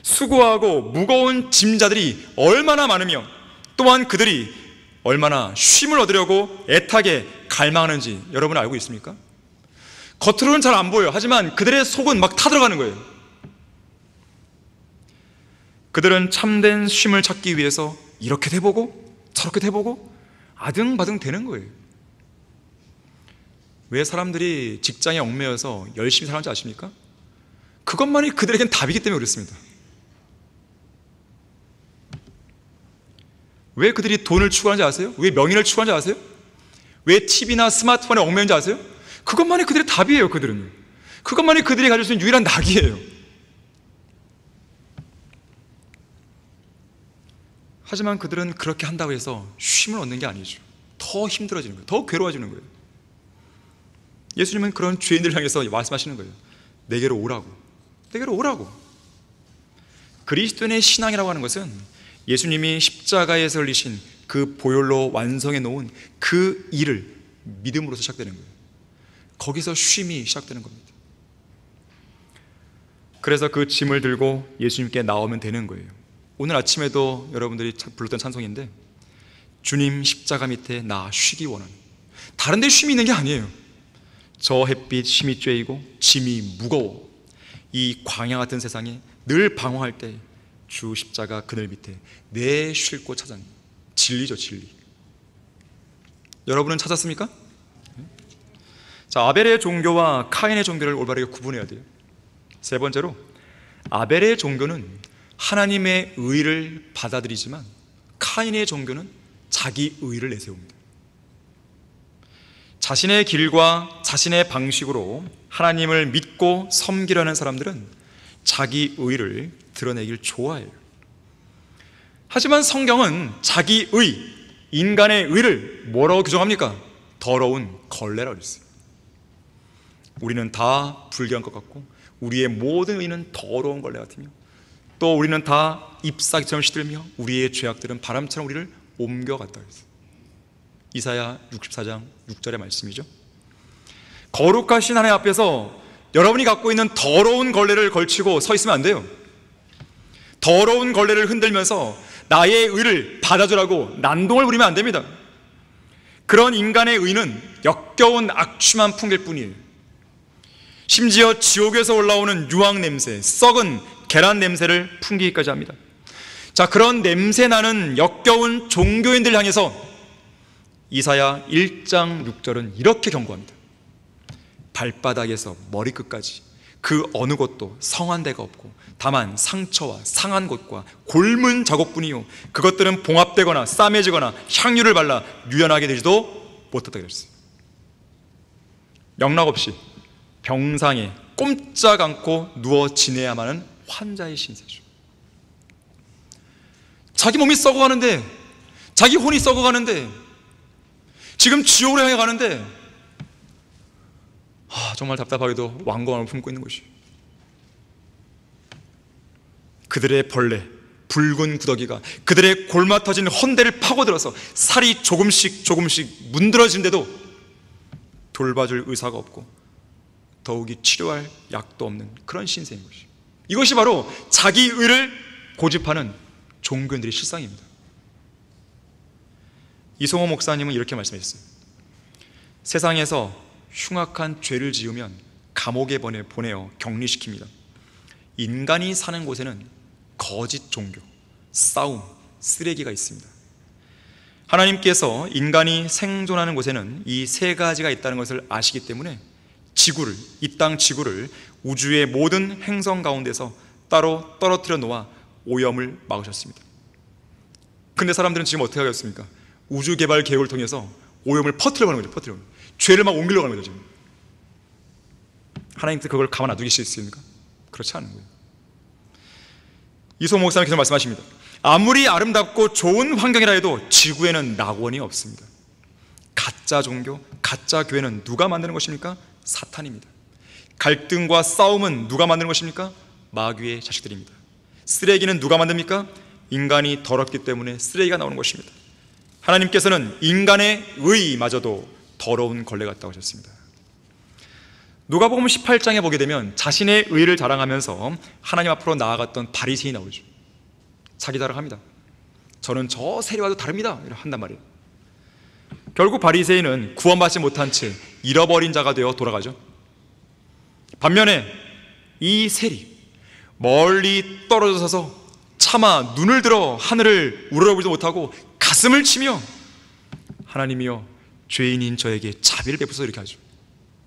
수고하고 무거운 짐자들이 얼마나 많으며 또한 그들이 얼마나 쉼을 얻으려고 애타게 갈망하는지 여러분 알고 있습니까? 겉으로는 잘 안 보여요. 하지만 그들의 속은 막 타들어가는 거예요. 그들은 참된 쉼을 찾기 위해서 이렇게 돼보고 저렇게 돼보고 아등바등 되는 거예요. 왜 사람들이 직장에 얽매여서 열심히 살는지 아십니까? 그것만이 그들에겐 답이기 때문에 그렇습니다. 왜 그들이 돈을 추구하는지 아세요? 왜 명예를 추구하는지 아세요? 왜 TV나 스마트폰에 얽매이는지 아세요? 그것만이 그들의 답이에요. 그들은 그것만이 그들이 가질 수 있는 유일한 낙이에요. 하지만 그들은 그렇게 한다고 해서 쉼을 얻는 게 아니죠. 더 힘들어지는 거예요. 더 괴로워지는 거예요. 예수님은 그런 죄인들을 향해서 말씀하시는 거예요. 내게로 오라고. 내게로 오라고. 그리스도인의 신앙이라고 하는 것은 예수님이 십자가에서 흘리신 그 보혈로 완성해 놓은 그 일을 믿음으로서 시작되는 거예요. 거기서 쉼이 시작되는 겁니다. 그래서 그 짐을 들고 예수님께 나오면 되는 거예요. 오늘 아침에도 여러분들이 불렀던 찬송인데, 주님 십자가 밑에 나 쉬기 원하는, 다른 데 쉼이 있는 게 아니에요. 저 햇빛 심이 쬐이고 짐이 무거워 이 광야 같은 세상에 늘 방황할 때 주 십자가 그늘 밑에 내 쉴 곳 찾았니. 진리죠, 진리. 여러분은 찾았습니까? 자, 아벨의 종교와 카인의 종교를 올바르게 구분해야 돼요. 세 번째로, 아벨의 종교는 하나님의 의를 받아들이지만 카인의 종교는 자기 의를 내세웁니다. 자신의 길과 자신의 방식으로 하나님을 믿고 섬기려는 사람들은 자기 의를 드러내길 좋아해요. 하지만 성경은 자기 의, 인간의 의를 뭐라고 규정합니까? 더러운 걸레라고 했어요. 우리는 다 불결한 것 같고 우리의 모든 의는 더러운 걸레 같으며 또 우리는 다 잎사귀처럼 시들며 우리의 죄악들은 바람처럼 우리를 옮겨갔다고 했어요. 이사야 64장 6절의 말씀이죠. 거룩하신 하나님 앞에서 여러분이 갖고 있는 더러운 걸레를 걸치고 서 있으면 안 돼요. 더러운 걸레를 흔들면서 나의 의를 받아주라고 난동을 부리면 안 됩니다. 그런 인간의 의는 역겨운 악취만 풍길 뿐이에요. 심지어 지옥에서 올라오는 유황 냄새, 썩은 계란 냄새를 풍기기까지 합니다. 자, 그런 냄새 나는 역겨운 종교인들 향해서 이사야 1장 6절은 이렇게 경고합니다. 발바닥에서 머리끝까지 그 어느 곳도 성한 데가 없고 다만 상처와 상한 곳과 골문 자국뿐이요 그것들은 봉합되거나 싸매지거나 향유를 발라 유연하게 되지도 못했다고 했어요. 영락 없이 병상에 꼼짝 않고 누워 지내야만 하는 환자의 신세죠. 자기 몸이 썩어가는데, 자기 혼이 썩어가는데, 지금 지옥으로 향해 가는데 정말 답답하게도 완고함을 품고 있는 것이, 그들의 벌레, 붉은 구더기가 그들의 골마 터진 헌대를 파고들어서 살이 조금씩 문드러지는데도 돌봐줄 의사가 없고 더욱이 치료할 약도 없는 그런 신세인 것이, 이것이 바로 자기 의를 고집하는 종교인들의 실상입니다. 이송호 목사님은 이렇게 말씀하셨어요. 세상에서 흉악한 죄를 지으면 감옥에 보내어 격리시킵니다. 인간이 사는 곳에는 거짓 종교, 싸움, 쓰레기가 있습니다. 하나님께서 인간이 생존하는 곳에는 이 세 가지가 있다는 것을 아시기 때문에 지구를, 이 땅 지구를 우주의 모든 행성 가운데서 따로 떨어뜨려 놓아 오염을 막으셨습니다. 근데 사람들은 지금 어떻게 하겠습니까? 우주 개발 계획을 통해서 오염을 퍼뜨려가는 거죠. 죄를 막 옮기려고 하는 거죠. 지금 하나님께서 그걸 가만 놔두실 수 있습니까? 그렇지 않은 거예요. 이소 목사님께서 말씀하십니다. 아무리 아름답고 좋은 환경이라 해도 지구에는 낙원이 없습니다. 가짜 종교, 가짜 교회는 누가 만드는 것입니까? 사탄입니다. 갈등과 싸움은 누가 만드는 것입니까? 마귀의 자식들입니다. 쓰레기는 누가 만듭니까? 인간이 더럽기 때문에 쓰레기가 나오는 것입니다. 하나님께서는 인간의 의마저도 더러운 걸레 같다고 하셨습니다. 누가복음 18장에 보게 되면 자신의 의를 자랑하면서 하나님 앞으로 나아갔던 바리새인이 나오죠. 자기 자랑합니다. 저는 저 세리와도 다릅니다, 한단 말이에요. 결국 바리새인은 구원받지 못한 채 잃어버린 자가 되어 돌아가죠. 반면에 이 세리, 멀리 떨어져 서서 차마 눈을 들어 하늘을 우러러보지도 못하고 가슴을 치며 하나님이여 죄인인 저에게 자비를 베푸소서 이렇게 하죠.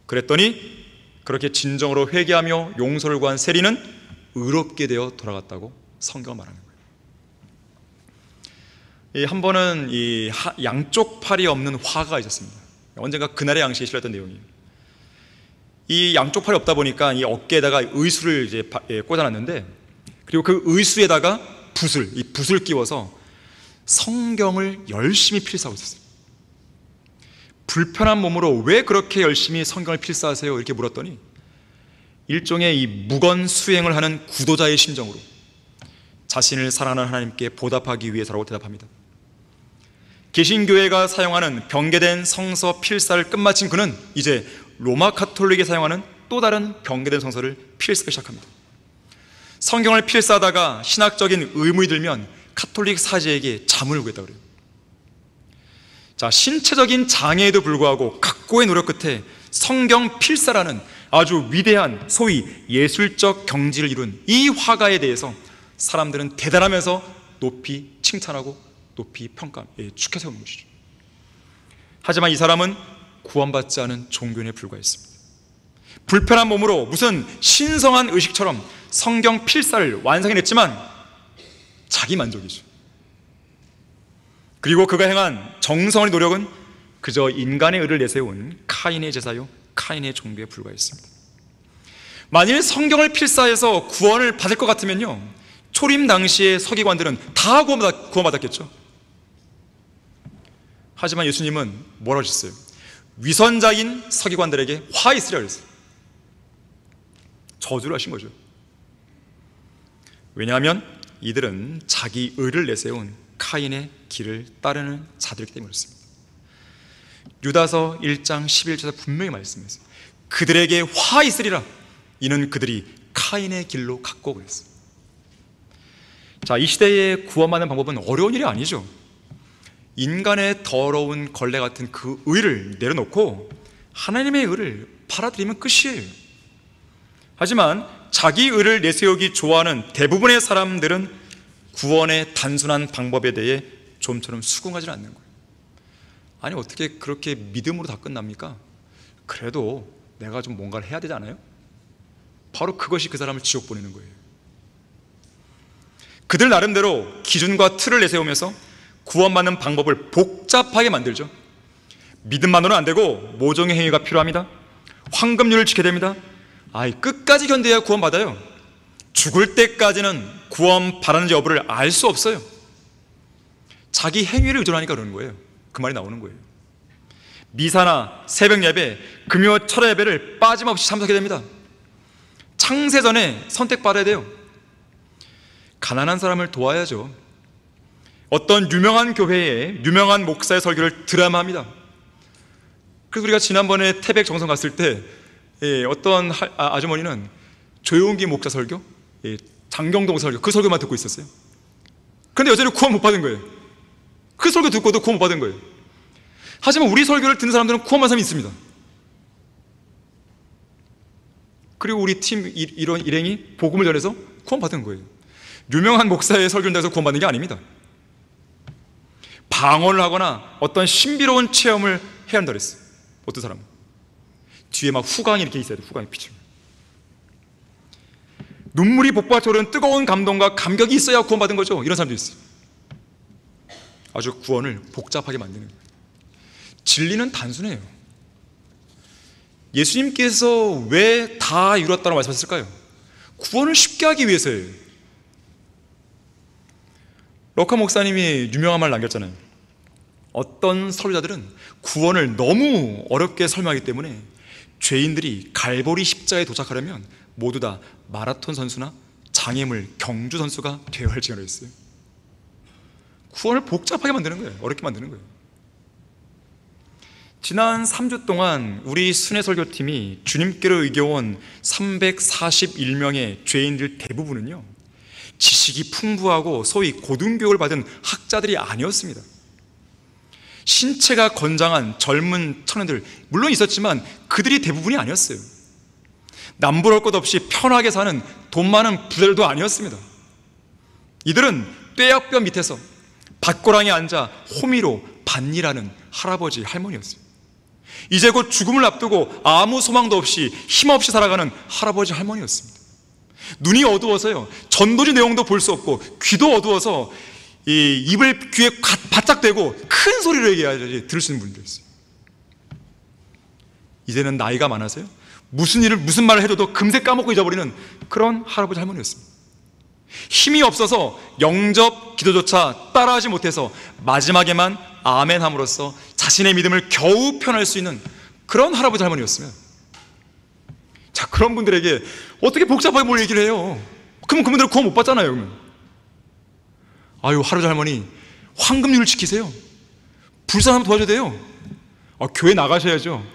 그랬더니 그렇게 진정으로 회개하며 용서를 구한 세리는 의롭게 되어 돌아갔다고 성경은 말하는 거예요. 한 번은 양쪽 팔이 없는 화가가 있었습니다. 언젠가 그날의 양식에 실렸던 내용이에요. 이 양쪽 팔이 없다 보니까 이 어깨에다가 의수를 이제 꽂아놨는데, 그리고 그 의수에다가 붓을 끼워서 성경을 열심히 필사하고 있었어요. 불편한 몸으로 왜 그렇게 열심히 성경을 필사하세요? 이렇게 물었더니 일종의 이 무건 수행을 하는 구도자의 심정으로 자신을 사랑하는 하나님께 보답하기 위해서라고 대답합니다. 개신교회가 사용하는 병개된 성서 필사를 끝마친 그는 이제 로마 가톨릭이 사용하는 또 다른 병개된 성서를 필사하기 시작합니다. 성경을 필사하다가 신학적인 의문이 들면 가톨릭 사제에게 자문을 구했다고 그래요. 자, 신체적인 장애에도 불구하고 각고의 노력 끝에 성경 필사라는 아주 위대한 소위 예술적 경지를 이룬 이 화가에 대해서 사람들은 대단하면서 높이 칭찬하고 높이 축하 세우는 것이죠. 하지만 이 사람은 구원받지 않은 종교인에 불과했습니다. 불편한 몸으로 무슨 신성한 의식처럼 성경 필사를 완성해냈지만 자기 만족이죠. 그리고 그가 행한 정성의 노력은 그저 인간의 의를 내세운 카인의 제사요, 카인의 종교에 불과했습니다. 만일 성경을 필사해서 구원을 받을 것 같으면요, 초림 당시의 서기관들은 다 구원받았겠죠. 하지만 예수님은 뭐라고 하셨어요? 위선자인 서기관들에게 화 있으리라 그랬어요. 저주를 하신 거죠. 왜냐하면 이들은 자기 의를 내세운 카인의 길을 따르는 자들이기 때문에 그렇습니다. 유다서 1장 11절에서 분명히 말씀했어요. 그들에게 화 있으리라. 이는 그들이 카인의 길로 갔고 그랬어요. 자, 이 시대에 구원받는 방법은 어려운 일이 아니죠. 인간의 더러운 걸레 같은 그 의를 내려놓고 하나님의 의를 받아들이면 끝이에요. 하지만 자기 의를 내세우기 좋아하는 대부분의 사람들은 구원의 단순한 방법에 대해 좀처럼 수긍하지 않는 거예요. 아니, 어떻게 그렇게 믿음으로 다 끝납니까? 그래도 내가 좀 뭔가를 해야 되지 않아요? 바로 그것이 그 사람을 지옥 보내는 거예요. 그들 나름대로 기준과 틀을 내세우면서 구원받는 방법을 복잡하게 만들죠. 믿음만으로는 안 되고 모종의 행위가 필요합니다. 황금률을 지켜야 됩니다. 끝까지 견뎌야 구원받아요. 죽을 때까지는 구원 바라는지 여부를 알 수 없어요. 자기 행위를 의존하니까 그러는 거예요. 그 말이 나오는 거예요. 미사나 새벽 예배, 금요 철야 예배를 빠짐없이 참석해야 됩니다. 창세전에 선택받아야 돼요. 가난한 사람을 도와야죠. 어떤 유명한 교회에 유명한 목사의 설교를 드라마합니다. 그래서 우리가 지난번에 태백 정성 갔을 때 어떤 아주머니는 조용기 목사 설교, 장경동 설교, 그 설교만 듣고 있었어요. 그런데 여전히 구원 못 받은 거예요. 그 설교 듣고도 구원 못 받은 거예요. 하지만 우리 설교를 듣는 사람들은 구원 받은 사람이 있습니다. 그리고 우리 팀 일행이 복음을 전해서 구원 받은 거예요. 유명한 목사의 설교를 들어서 구원 받는 게 아닙니다. 방언을 하거나 어떤 신비로운 체험을 해야 한다 그랬어요. 어떤 사람은 뒤에 막 후광이 이렇게 있어야 돼. 후광이 비치면 눈물이 복받쳐 오르는 뜨거운 감동과 감격이 있어야 구원받은 거죠. 이런 사람도 있어요. 아주 구원을 복잡하게 만드는 거예요. 진리는 단순해요. 예수님께서 왜 다 이루었다고 말씀하셨을까요? 구원을 쉽게 하기 위해서예요. 럭커 목사님이 유명한 말 남겼잖아요. 어떤 설교자들은 구원을 너무 어렵게 설명하기 때문에 죄인들이 갈보리 십자가에 도착하려면 모두 다 마라톤 선수나 장애물 경주 선수가 되어야 할 지경으로 했어요. 구원을 복잡하게 만드는 거예요. 어렵게 만드는 거예요. 지난 3주 동안 우리 순회설교팀이 주님께로 의겨온 341명의 죄인들 대부분은요, 지식이 풍부하고 소위 고등교육을 받은 학자들이 아니었습니다. 신체가 건장한 젊은 청년들 물론 있었지만 그들이 대부분이 아니었어요. 남부럴 것 없이 편하게 사는 돈 많은 부자들도 아니었습니다. 이들은 뙤약볕 밑에서 밭고랑에 앉아 호미로 밭일하는 할아버지 할머니였어요. 이제 곧 죽음을 앞두고 아무 소망도 없이 힘없이 살아가는 할아버지 할머니였습니다. 눈이 어두워서요, 전도지 내용도 볼 수 없고, 귀도 어두워서 이 입을 귀에 바짝 대고 큰 소리로 얘기해야지 들을 수 있는 분들이었어요. 이제는 나이가 많아서요, 무슨 말을 해줘도 금세 까먹고 잊어버리는 그런 할아버지 할머니였습니다. 힘이 없어서 영접 기도조차 따라하지 못해서 마지막에만 아멘 함으로써 자신의 믿음을 겨우 표현할 수 있는 그런 할아버지 할머니였습니다. 자, 그런 분들에게 어떻게 복잡하게 뭘 얘기를 해요? 그러면 그분들은 구원 못 받잖아요. 그러면 할아버지 할머니 황금률을 지키세요. 불쌍하면 도와줘야 돼요. 교회 나가셔야죠.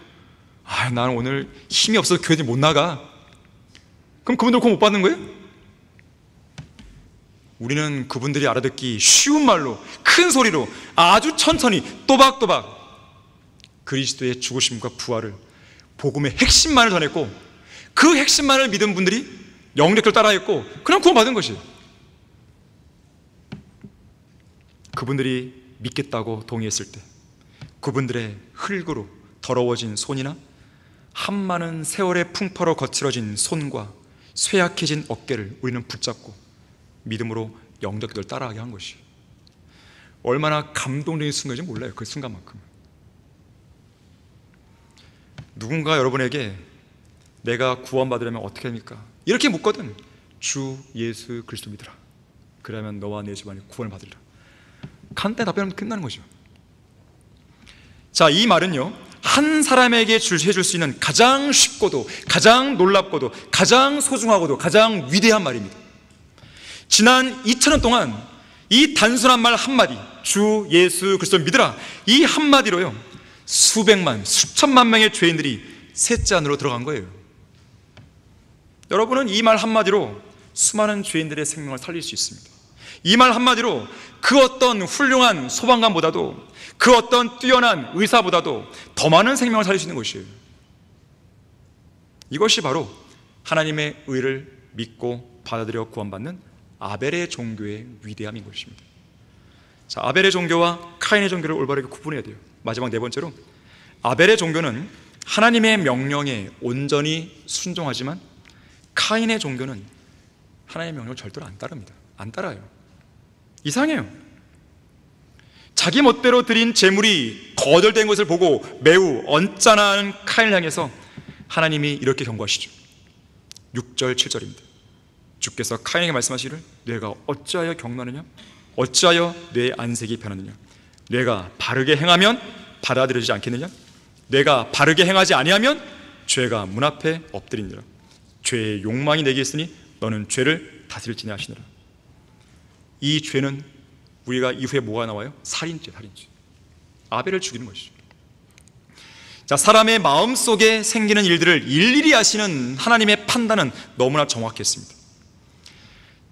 나는 오늘 힘이 없어서 교회 못 나가. 그럼 그분들 구원 못 받는 거예요? 우리는 그분들이 알아듣기 쉬운 말로, 큰 소리로, 아주 천천히 또박또박 그리스도의 죽으심과 부활을, 복음의 핵심만을 전했고, 그 핵심만을 믿은 분들이 영력을 따라했고, 그냥 구원받은 것이에요. 그분들이 믿겠다고 동의했을 때 그분들의 흙으로 더러워진 손이나 한많은 세월의 풍파로 거칠어진 손과 쇠약해진 어깨를 우리는 붙잡고 믿음으로 영적 기도를 따라하게 한 것이 얼마나 감동적인 순간인지 몰라요. 그 순간만큼 누군가 여러분에게 내가 구원받으려면 어떻게 합니까? 이렇게 묻거든. 주 예수 그리스도 믿으라. 그러면 너와 내 집안이 구원을 받으리라. 간단히 답변하면 끝나는 거죠. 자, 이 말은요, 한 사람에게 해줄 수 있는 가장 쉽고도 가장 놀랍고도 가장 소중하고도 가장 위대한 말입니다. 지난 2000년 동안 이 단순한 말 한마디, 주 예수 그리스도 믿으라, 이 한마디로요 수백만 수천만 명의 죄인들이 셋째 안으로 들어간 거예요. 여러분은 이 말 한마디로 수많은 죄인들의 생명을 살릴 수 있습니다. 이 말 한마디로 그 어떤 훌륭한 소방관보다도 그 어떤 뛰어난 의사보다도 더 많은 생명을 살릴 수 있는 것이에요. 이것이 바로 하나님의 의를 믿고 받아들여 구원받는 아벨의 종교의 위대함인 것입니다. 자, 아벨의 종교와 카인의 종교를 올바르게 구분해야 돼요. 마지막 네 번째로, 아벨의 종교는 하나님의 명령에 온전히 순종하지만 카인의 종교는 하나님의 명령을 절대로 안 따릅니다. 안 따라요. 이상해요. 자기 멋대로 드린 제물이 거절된 것을 보고 매우 언짢아하는 카인을 향해서 하나님이 이렇게 경고하시죠. 6절 7절입니다 주께서 카인에게 말씀하시기를 뇌가 어찌하여 경노하느냐, 어찌하여 뇌의 안색이 변하느냐, 뇌가 바르게 행하면 받아들여지지 않겠느냐, 뇌가 바르게 행하지 아니하면 죄가 문 앞에 엎드리니라. 죄의 욕망이 내게 있으니 너는 죄를 다스릴지니 하시니라. 이 죄는 우리가 이후에 뭐가 나와요? 살인죄. 아벨을 죽이는 것이죠. 자, 사람의 마음속에 생기는 일들을 일일이 아시는 하나님의 판단은 너무나 정확했습니다.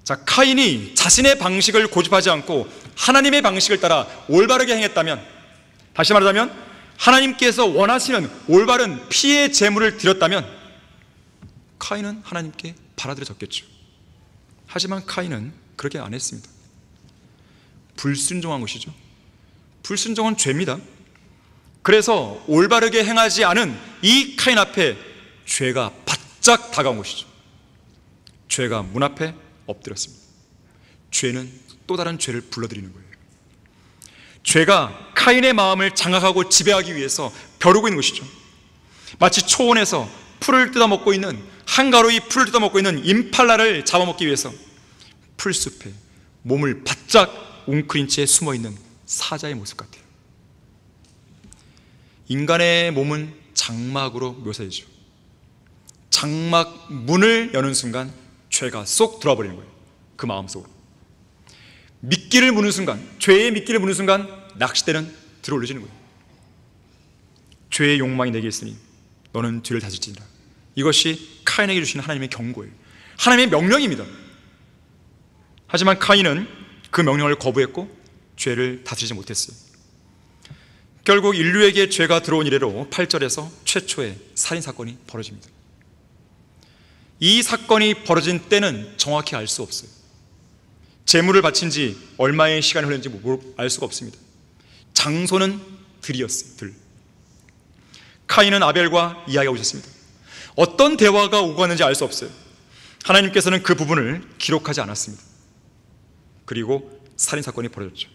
자, 카인이 자신의 방식을 고집하지 않고 하나님의 방식을 따라 올바르게 행했다면, 다시 말하자면 하나님께서 원하시는 올바른 피의 제물을 드렸다면 카인은 하나님께 받아들여졌겠죠. 하지만 카인은 그렇게 안 했습니다. 불순종한 것이죠. 불순종은 죄입니다. 그래서 올바르게 행하지 않은 이 카인 앞에 죄가 바짝 다가온 것이죠. 죄가 문 앞에 엎드렸습니다. 죄는 또 다른 죄를 불러들이는 거예요. 죄가 카인의 마음을 장악하고 지배하기 위해서 벼르고 있는 것이죠. 마치 초원에서 풀을 뜯어먹고 있는, 한가로이 풀을 뜯어먹고 있는 임팔라를 잡아먹기 위해서 풀숲에 몸을 바짝 웅크린 채 숨어있는 사자의 모습 같아요. 인간의 몸은 장막으로 묘사되죠. 장막 문을 여는 순간 죄가 쏙 들어와 버리는 거예요. 그 마음속으로. 미끼를 무는 순간, 죄의 미끼를 무는 순간 낚싯대는 들어 올려지는 거예요. 죄의 욕망이 내게 있으니 너는 뒤를 다질지니라. 이것이 카인에게 주신 하나님의 경고예요. 하나님의 명령입니다. 하지만 카인은 그 명령을 거부했고 죄를 다스리지 못했어요. 결국 인류에게 죄가 들어온 이래로 8절에서 최초의 살인사건이 벌어집니다. 이 사건이 벌어진 때는 정확히 알 수 없어요. 제물을 바친 지 얼마의 시간이 흘렀는지 알 수가 없습니다. 장소는 들이었어요. 들. 카인은 아벨과 이야기하고 있었습니다. 어떤 대화가 오고 갔는지 알 수 없어요. 하나님께서는 그 부분을 기록하지 않았습니다. 그리고 살인사건이 벌어졌죠.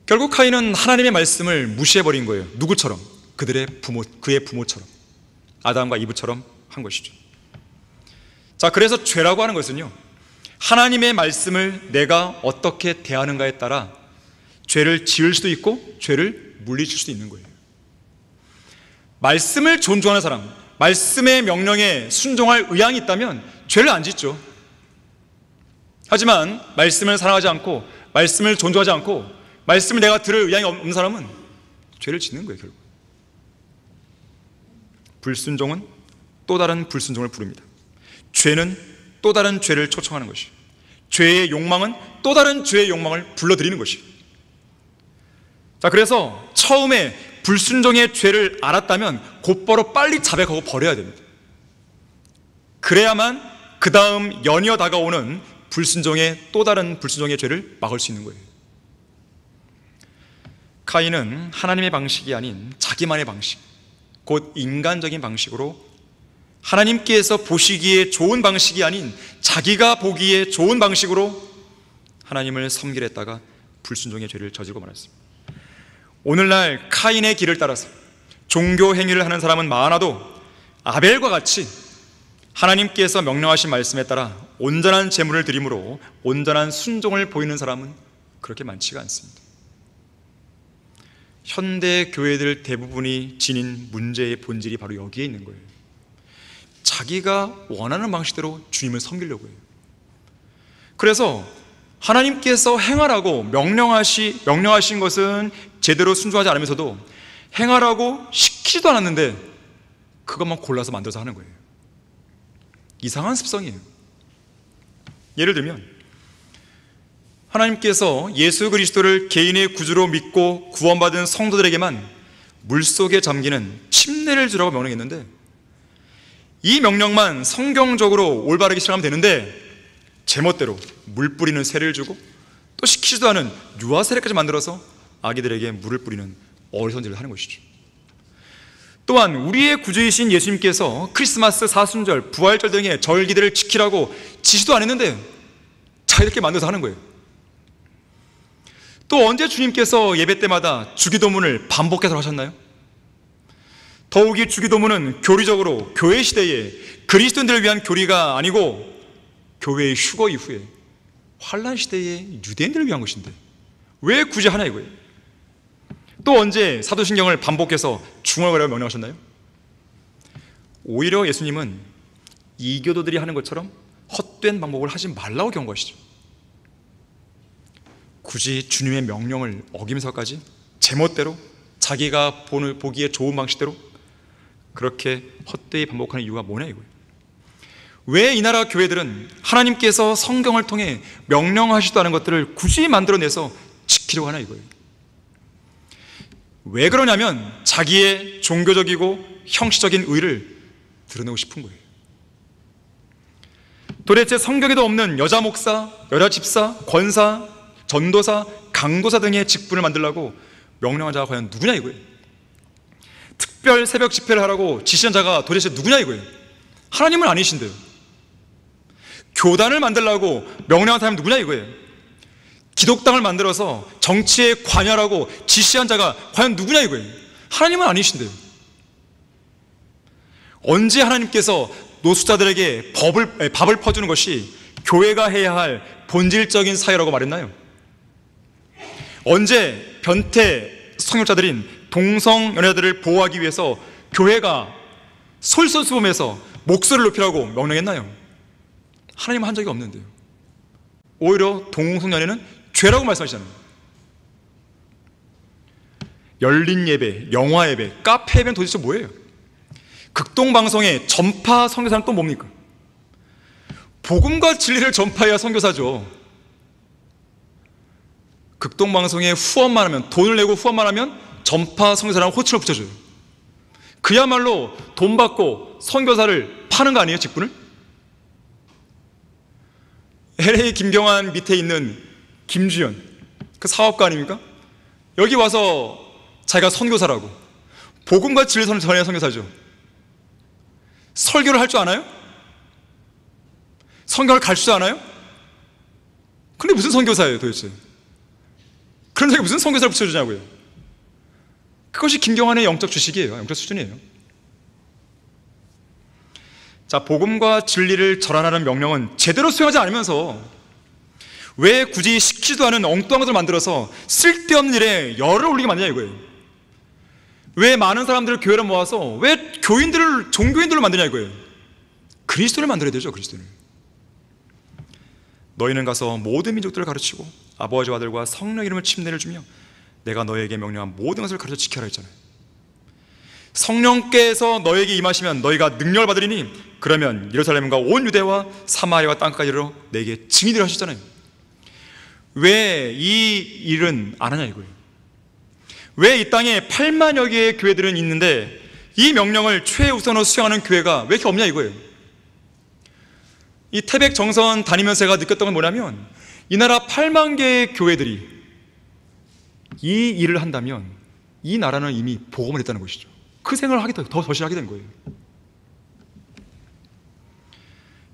결국 카인은 하나님의 말씀을 무시해버린 거예요. 누구처럼? 그의 부모처럼, 아담과 이브처럼 한 것이죠. 자, 그래서 죄라고 하는 것은요, 하나님의 말씀을 내가 어떻게 대하는가에 따라 죄를 지을 수도 있고 죄를 물리칠 수도 있는 거예요. 말씀을 존중하는 사람, 말씀의 명령에 순종할 의향이 있다면 죄를 안 짓죠. 하지만 말씀을 사랑하지 않고, 말씀을 존중하지 않고, 말씀을 내가 들을 의향이 없는 사람은 죄를 짓는 거예요. 결국 불순종은 또 다른 불순종을 부릅니다. 죄는 또 다른 죄를 초청하는 것이, 죄의 욕망은 또 다른 죄의 욕망을 불러들이는 것이. 자, 그래서 처음에 불순종의 죄를 알았다면 곧바로 빨리 자백하고 버려야 됩니다. 그래야만 그 다음 연이어 다가오는 불순종의 또 다른 불순종의 죄를 막을 수 있는 거예요. 카인은 하나님의 방식이 아닌 자기만의 방식, 곧 인간적인 방식으로 하나님께서 보시기에 좋은 방식이 아닌 자기가 보기에 좋은 방식으로 하나님을 섬기려 했다가 불순종의 죄를 저지르고 말았습니다. 오늘날 카인의 길을 따라서 종교 행위를 하는 사람은 많아도 아벨과 같이 하나님께서 명령하신 말씀에 따라 온전한 제물을 드림으로 온전한 순종을 보이는 사람은 그렇게 많지가 않습니다. 현대 교회들 대부분이 지닌 문제의 본질이 바로 여기에 있는 거예요. 자기가 원하는 방식대로 주님을 섬기려고 해요. 그래서 하나님께서 행하라고 명령하신 것은 제대로 순종하지 않으면서도 행하라고 시키지도 않았는데 그것만 골라서 만들어서 하는 거예요. 이상한 습성이에요. 예를 들면 하나님께서 예수 그리스도를 개인의 구주로 믿고 구원받은 성도들에게만 물속에 잠기는 침례를 주라고 명령했는데 이 명령만 성경적으로 올바르게 실행하면 되는데 제멋대로 물 뿌리는 세례를 주고 또 시키지도 않은 유아 세례까지 만들어서 아기들에게 물을 뿌리는 어리석은 일을 하는 것이죠. 또한 우리의 구주이신 예수님께서 크리스마스, 사순절, 부활절 등의 절기들을 지키라고 지시도 안 했는데 자기들끼리 만들어서 하는 거예요. 또 언제 주님께서 예배 때마다 주기도문을 반복해서 하셨나요? 더욱이 주기도문은 교리적으로 교회 시대에 그리스도인들을 위한 교리가 아니고 교회의 휴거 이후에 환란 시대에 유대인들을 위한 것인데 왜 굳이 하나 이거예요? 또 언제 사도신경을 반복해서 중얼거리라고 명령하셨나요? 오히려 예수님은 이교도들이 하는 것처럼 헛된 방법을 하지 말라고 경고하시죠. 굳이 주님의 명령을 어기면서까지 제멋대로 자기가 보기에 좋은 방식대로 그렇게 헛되이 반복하는 이유가 뭐냐 이거예요. 왜 이 나라 교회들은 하나님께서 성경을 통해 명령하시지도 않은 것들을 굳이 만들어내서 지키려고 하나 이거예요. 왜 그러냐면 자기의 종교적이고 형식적인 의를 드러내고 싶은 거예요. 도대체 성경에도 없는 여자 목사, 여자 집사, 권사, 전도사, 강도사 등의 직분을 만들려고 명령한 자가 과연 누구냐 이거예요. 특별 새벽 집회를 하라고 지시한 자가 도대체 누구냐 이거예요. 하나님은 아니신데요. 교단을 만들려고 명령한 사람이 누구냐 이거예요. 기독당을 만들어서 정치에 관여하라고 지시한 자가 과연 누구냐 이거예요. 하나님은 아니신데요. 언제 하나님께서 노숙자들에게 밥을 퍼주는 것이 교회가 해야 할 본질적인 사회라고 말했나요? 언제 변태 성역자들인 동성연애자들을 보호하기 위해서 교회가 솔선수범해서 목소리를 높이라고 명령했나요? 하나님은 한 적이 없는데요. 오히려 동성연애는 죄라고 말씀하시잖아요. 열린 예배, 영화 예배, 카페 예배는 도대체 뭐예요? 극동방송의 전파 선교사는 또 뭡니까? 복음과 진리를 전파해야 선교사죠. 극동방송에 후원만 하면, 돈을 내고 후원만 하면 전파 선교사라는 호칭을 붙여줘요. 그야말로 돈 받고 선교사를 파는 거 아니에요, 직분을? LA 김경환 밑에 있는 김주현, 그 사업가 아닙니까? 여기 와서 자기가 선교사라고, 복음과 진리 전해야 선교사죠. 설교를 할 줄 아나요? 성경을 가르칠 줄 아나요? 근데 무슨 선교사예요 도대체? 그런 자기 무슨 선교사를 붙여주냐고요. 그것이 김경환의 영적 주식이에요. 영적 수준이에요. 자, 복음과 진리를 전하라는 명령은 제대로 수행하지 않으면서 왜 굳이 시키지도 않은 엉뚱한 것을 만들어서 쓸데없는 일에 열을 올리게 만드냐 이거예요. 왜 많은 사람들을 교회로 모아서 왜 종교인들을 만드냐 이거예요. 그리스도를 만들어야 되죠. 그리스도를. 너희는 가서 모든 민족들을 가르치고 아버지와 아들과 성령 이름을 침례를 주며 내가 너에게 명령한 모든 것을 가르쳐 지켜라 했잖아요. 성령께서 너에게 임하시면 너희가 능력을 받으리니 그러면 예루살렘과 온 유대와 사마리아와 땅까지 이르러 내게 증인이라 하셨잖아요. 왜 이 일은 안 하냐 이거예요. 왜 이 땅에 8만여 개의 교회들은 있는데 이 명령을 최우선으로 수행하는 교회가 왜 이렇게 없냐 이거예요. 이 태백 정선 다니면서 제가 느꼈던 건 뭐냐면 이 나라 8만 개의 교회들이 이 일을 한다면 이 나라는 이미 복음을 했다는 것이죠. 그 생각을 하게 더 절실하게 된 거예요.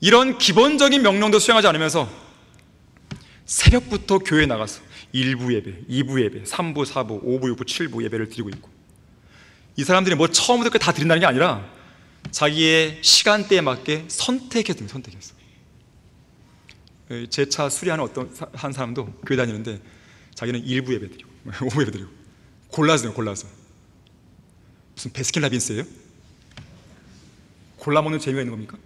이런 기본적인 명령도 수행하지 않으면서 새벽부터 교회에 나가서 1부 예배, 2부 예배, 3부, 4부, 5부, 6부, 7부 예배를 드리고 있고, 이 사람들이 뭐 처음부터 끝까지 다 드린다는 게 아니라 자기의 시간대에 맞게 선택했어요. 선택했어요. 제 차 수리하는 한 사람도 교회 다니는데 자기는 1부 예배 드리고 5부 예배 드리고 골라서 무슨 베스킨라빈스예요? 골라 먹는 재미가 있는 겁니까?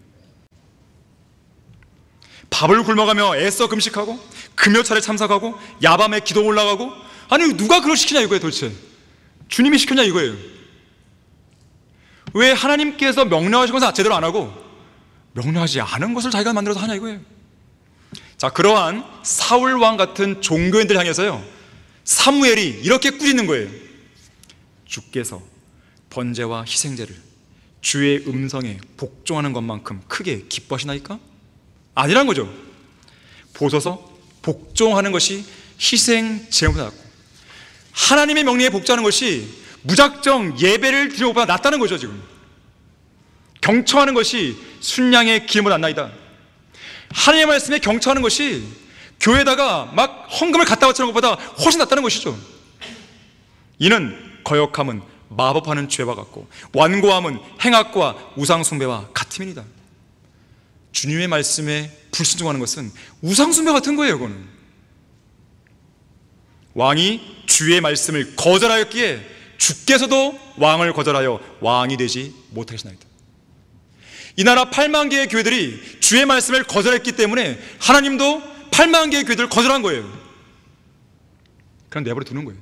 밥을 굶어가며 애써 금식하고 금요차례 참석하고 야밤에 기도 올라가고, 아니 누가 그걸 시키냐 이거예요. 도대체 주님이 시켰냐 이거예요. 왜 하나님께서 명령하신 것은 제대로 안 하고 명령하지 않은 것을 자기가 만들어서 하냐 이거예요. 자, 그러한 사울왕 같은 종교인들 향해서요, 사무엘이 이렇게 꾸짖는 거예요. 주께서 번제와 희생제를 주의 음성에 복종하는 것만큼 크게 기뻐하시나이까? 아니란 거죠. 보소서, 복종하는 것이 희생 제물보다 낫고 하나님의 명령에 복종하는 것이 무작정 예배를 드리는 것보다 낫다는 거죠. 지금 경청하는 것이 순양의 기름보다 낫나이다. 하나님의 말씀에 경청하는 것이 교회에다가 막 헌금을 갖다 바치는 것보다 훨씬 낫다는 것이죠. 이는 거역함은 마법하는 죄와 같고 완고함은 행악과 우상숭배와 같음이니이다. 주님의 말씀에 불순종하는 것은 우상숭배 같은 거예요. 그거는 왕이 주의 말씀을 거절하였기에 주께서도 왕을 거절하여 왕이 되지 못하시나이다. 이 나라 8만 개의 교회들이 주의 말씀을 거절했기 때문에 하나님도 8만 개의 교회들을 거절한 거예요. 그냥 내버려 두는 거예요.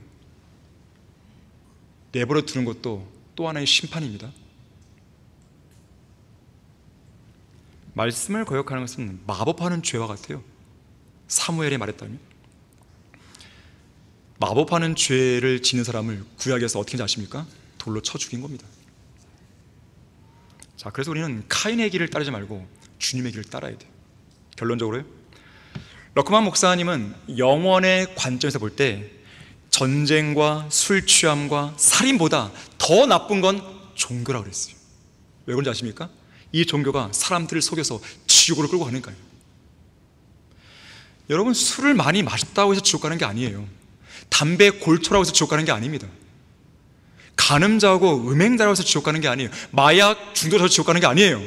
내버려 두는 것도 또 하나의 심판입니다. 말씀을 거역하는 것은 마법하는 죄와 같아요. 사무엘이 말했다면 마법하는 죄를 지는 사람을 구약에서 어떻게 아십니까? 돌로 쳐 죽인 겁니다. 자, 그래서 우리는 카인의 길을 따르지 말고 주님의 길을 따라야 돼요. 결론적으로요, 러크만 목사님은 영원의 관점에서 볼 때 전쟁과 술 취함과 살인보다 더 나쁜 건 종교라고 그랬어요. 왜 그런지 아십니까? 이 종교가 사람들을 속여서 지옥으로 끌고 가는 거예요. 여러분, 술을 많이 마셨다고 해서 지옥 가는 게 아니에요. 담배 골초라고 해서 지옥 가는 게 아닙니다. 간음자하고 음행자라고 해서 지옥 가는 게 아니에요. 마약 중독자라고 해서 지옥 가는 게 아니에요.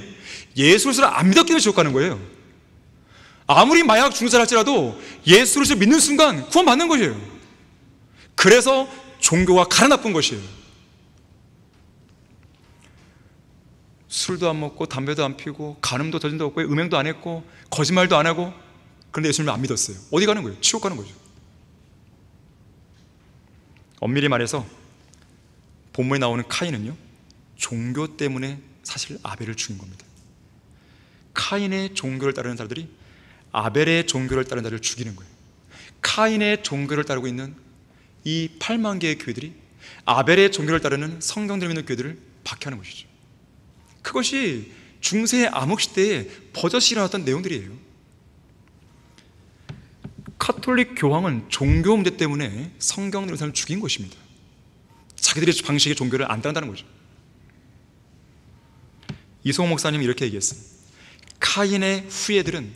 예수 그리스도를 안 믿었기 때문에 지옥 가는 거예요. 아무리 마약 중독자라 할지라도 예수 그리스도를 믿는 순간 구원받는 것이에요. 그래서 종교가 가장 나쁜 것이에요. 술도 안 먹고 담배도 안 피우고 간음도 저진 적 없고 음행도 안 했고 거짓말도 안 하고, 그런데 예수님을 안 믿었어요. 어디 가는 거예요? 지옥 가는 거죠. 엄밀히 말해서 본문에 나오는 카인은요, 종교 때문에 사실 아벨을 죽인 겁니다. 카인의 종교를 따르는 사람들이 아벨의 종교를 따르는 자를 죽이는 거예요. 카인의 종교를 따르고 있는 이 8만 개의 교회들이 아벨의 종교를 따르는 성경들을 믿는 교회들을 박해하는 것이죠. 그것이 중세 암흑시대에 버젓이 일어났던 내용들이에요. 카톨릭 교황은 종교 문제 때문에 성경을 사람을 죽인 것입니다. 자기들의 방식의 종교를 안 따른다는 거죠. 이성호 목사님이 이렇게 얘기했어요. 카인의 후예들은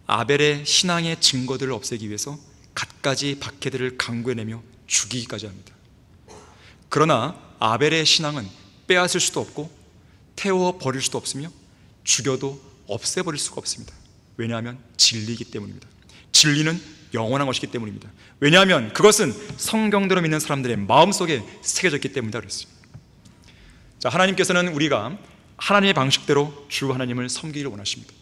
아벨의 신앙의 증거들을 없애기 위해서 갖가지 박해들을 강구해내며 죽이기까지 합니다. 그러나 아벨의 신앙은 빼앗을 수도 없고 태워버릴 수도 없으며 죽여도 없애버릴 수가 없습니다. 왜냐하면 진리이기 때문입니다. 진리는 영원한 것이기 때문입니다. 왜냐하면 그것은 성경대로 믿는 사람들의 마음속에 새겨졌기 때문이다 그랬어요. 자, 하나님께서는 우리가 하나님의 방식대로 주 하나님을 섬기기를 원하십니다.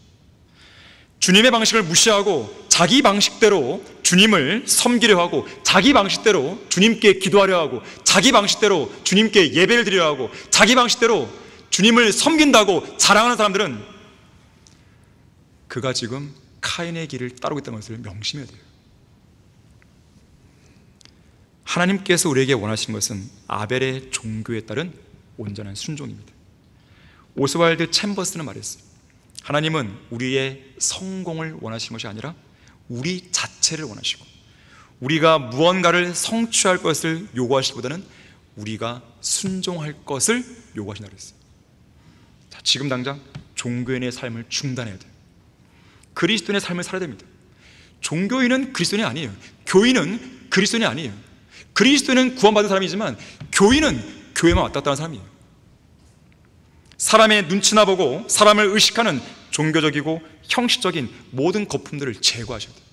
주님의 방식을 무시하고 자기 방식대로 주님을 섬기려 하고, 자기 방식대로 주님께 기도하려 하고, 자기 방식대로 주님께 예배를 드리려 하고, 자기 방식대로 주님을 섬긴다고 자랑하는 사람들은 그가 지금 카인의 길을 따르고 있다는 것을 명심해야 돼요. 하나님께서 우리에게 원하시는 것은 아벨의 종교에 따른 온전한 순종입니다. 오스왈드 챔버스는 말했어요. 하나님은 우리의 성공을 원하시는 것이 아니라 우리 자체를 원하시고 우리가 무언가를 성취할 것을 요구하시기보다는 우리가 순종할 것을 요구하신다고 했어요. 자, 지금 당장 종교인의 삶을 중단해야 돼요. 그리스도인의 삶을 살아야 됩니다. 종교인은 그리스도인이 아니에요. 교인은 그리스도인이 아니에요. 그리스도인은 구원받은 사람이지만 교인은 교회만 왔다 갔다 하는 사람이에요. 사람의 눈치나 보고 사람을 의식하는 종교적이고 형식적인 모든 거품들을 제거하셔야 돼요.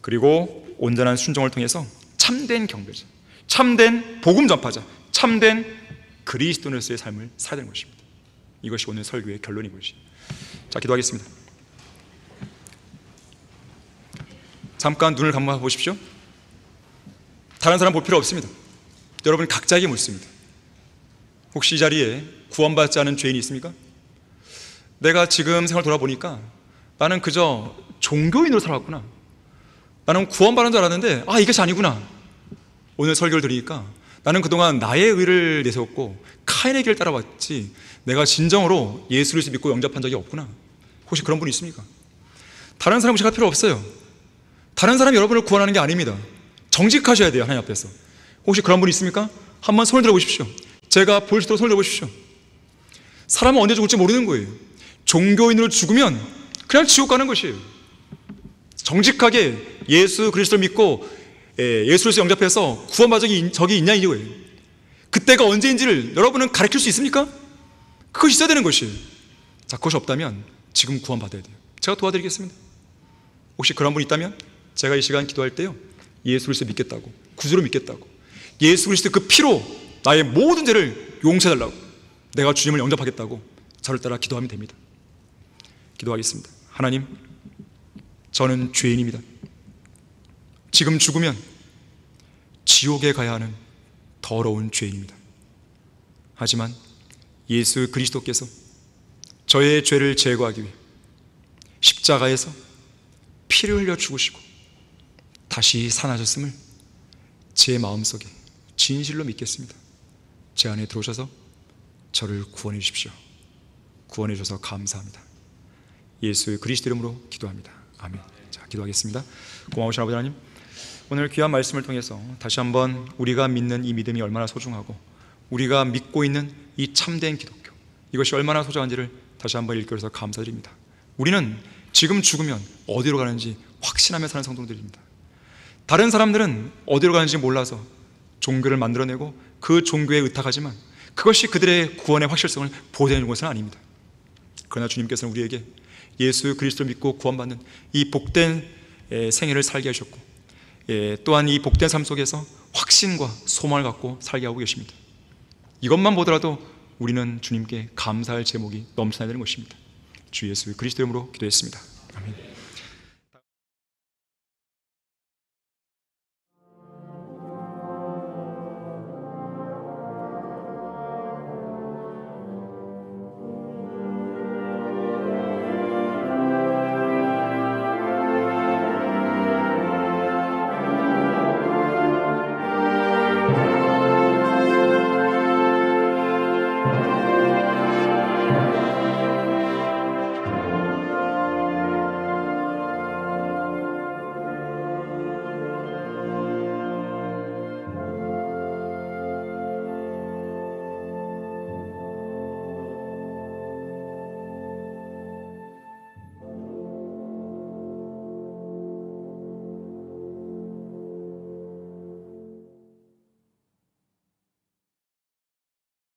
그리고 온전한 순종을 통해서 참된 경배자, 참된 복음 전파자, 참된 그리스도인으로서의 삶을 살아야 되는 것입니다. 이것이 오늘 설교의 결론인 것이죠. 자, 기도하겠습니다. 잠깐 눈을 감아 보십시오. 다른 사람 볼 필요 없습니다. 여러분 각자에게 묻습니다. 혹시 이 자리에 구원받지 않은 죄인이 있습니까? 내가 지금 생활 돌아보니까 나는 그저 종교인으로 살아왔구나. 나는 구원받은 줄 알았는데 이것이 아니구나. 오늘 설교를 들으니까 나는 그동안 나의 의를 내세웠고 카인의 길을 따라왔지 내가 진정으로 예수 그리스도 믿고 영접한 적이 없구나. 혹시 그런 분이 있습니까? 다른 사람 의식할 필요 없어요. 다른 사람이 여러분을 구원하는 게 아닙니다. 정직하셔야 돼요, 하나님 앞에서. 혹시 그런 분이 있습니까? 한번 손을 들어보십시오. 제가 보일 수 있도록 손을 들어보십시오. 사람은 언제 죽을지 모르는 거예요. 종교인으로 죽으면 그냥 지옥 가는 것이에요. 정직하게 예수 그리스도를 믿고 예수 그리스도 영접해서 구원받은 적이 있냐 이거예요. 그때가 언제인지를 여러분은 가르칠 수 있습니까? 그것이 있어야 되는 것이에요. 자, 그것이 없다면 지금 구원받아야 돼요. 제가 도와드리겠습니다. 혹시 그런 분 있다면 제가 이 시간 기도할 때요, 예수 그리스도 믿겠다고, 구주로 믿겠다고, 예수 그리스도 그 피로 나의 모든 죄를 용서해달라고, 내가 주님을 영접하겠다고 저를 따라 기도하면 됩니다. 기도하겠습니다. 하나님, 저는 죄인입니다. 지금 죽으면 지옥에 가야 하는 더러운 죄인입니다. 하지만 예수 그리스도께서 저의 죄를 제거하기 위해 십자가에서 피를 흘려 죽으시고 다시 살아나셨음을 제 마음속에 진실로 믿겠습니다. 제 안에 들어오셔서 저를 구원해 주십시오. 구원해 주셔서 감사합니다. 예수 그리스도 이름으로 기도합니다. 아멘. 자, 기도하겠습니다. 고마우신 아버지 하나님, 오늘 귀한 말씀을 통해서 다시 한번 우리가 믿는 이 믿음이 얼마나 소중하고 우리가 믿고 있는 이 참된 기독교, 이것이 얼마나 소중한지를 다시 한번 일깨워서 감사드립니다. 우리는 지금 죽으면 어디로 가는지 확신하며 사는 성도들입니다. 다른 사람들은 어디로 가는지 몰라서 종교를 만들어내고 그 종교에 의탁하지만 그것이 그들의 구원의 확실성을 보장해주는 것은 아닙니다. 그러나 주님께서는 우리에게 예수 그리스도를 믿고 구원받는 이 복된 생애를 살게 하셨고, 또한 이 복된 삶 속에서 확신과 소망을 갖고 살게 하고 계십니다. 이것만 보더라도 우리는 주님께 감사할 제목이 넘쳐나야 되는 것입니다. 주 예수 그리스도 이름으로 기도했습니다. 아멘.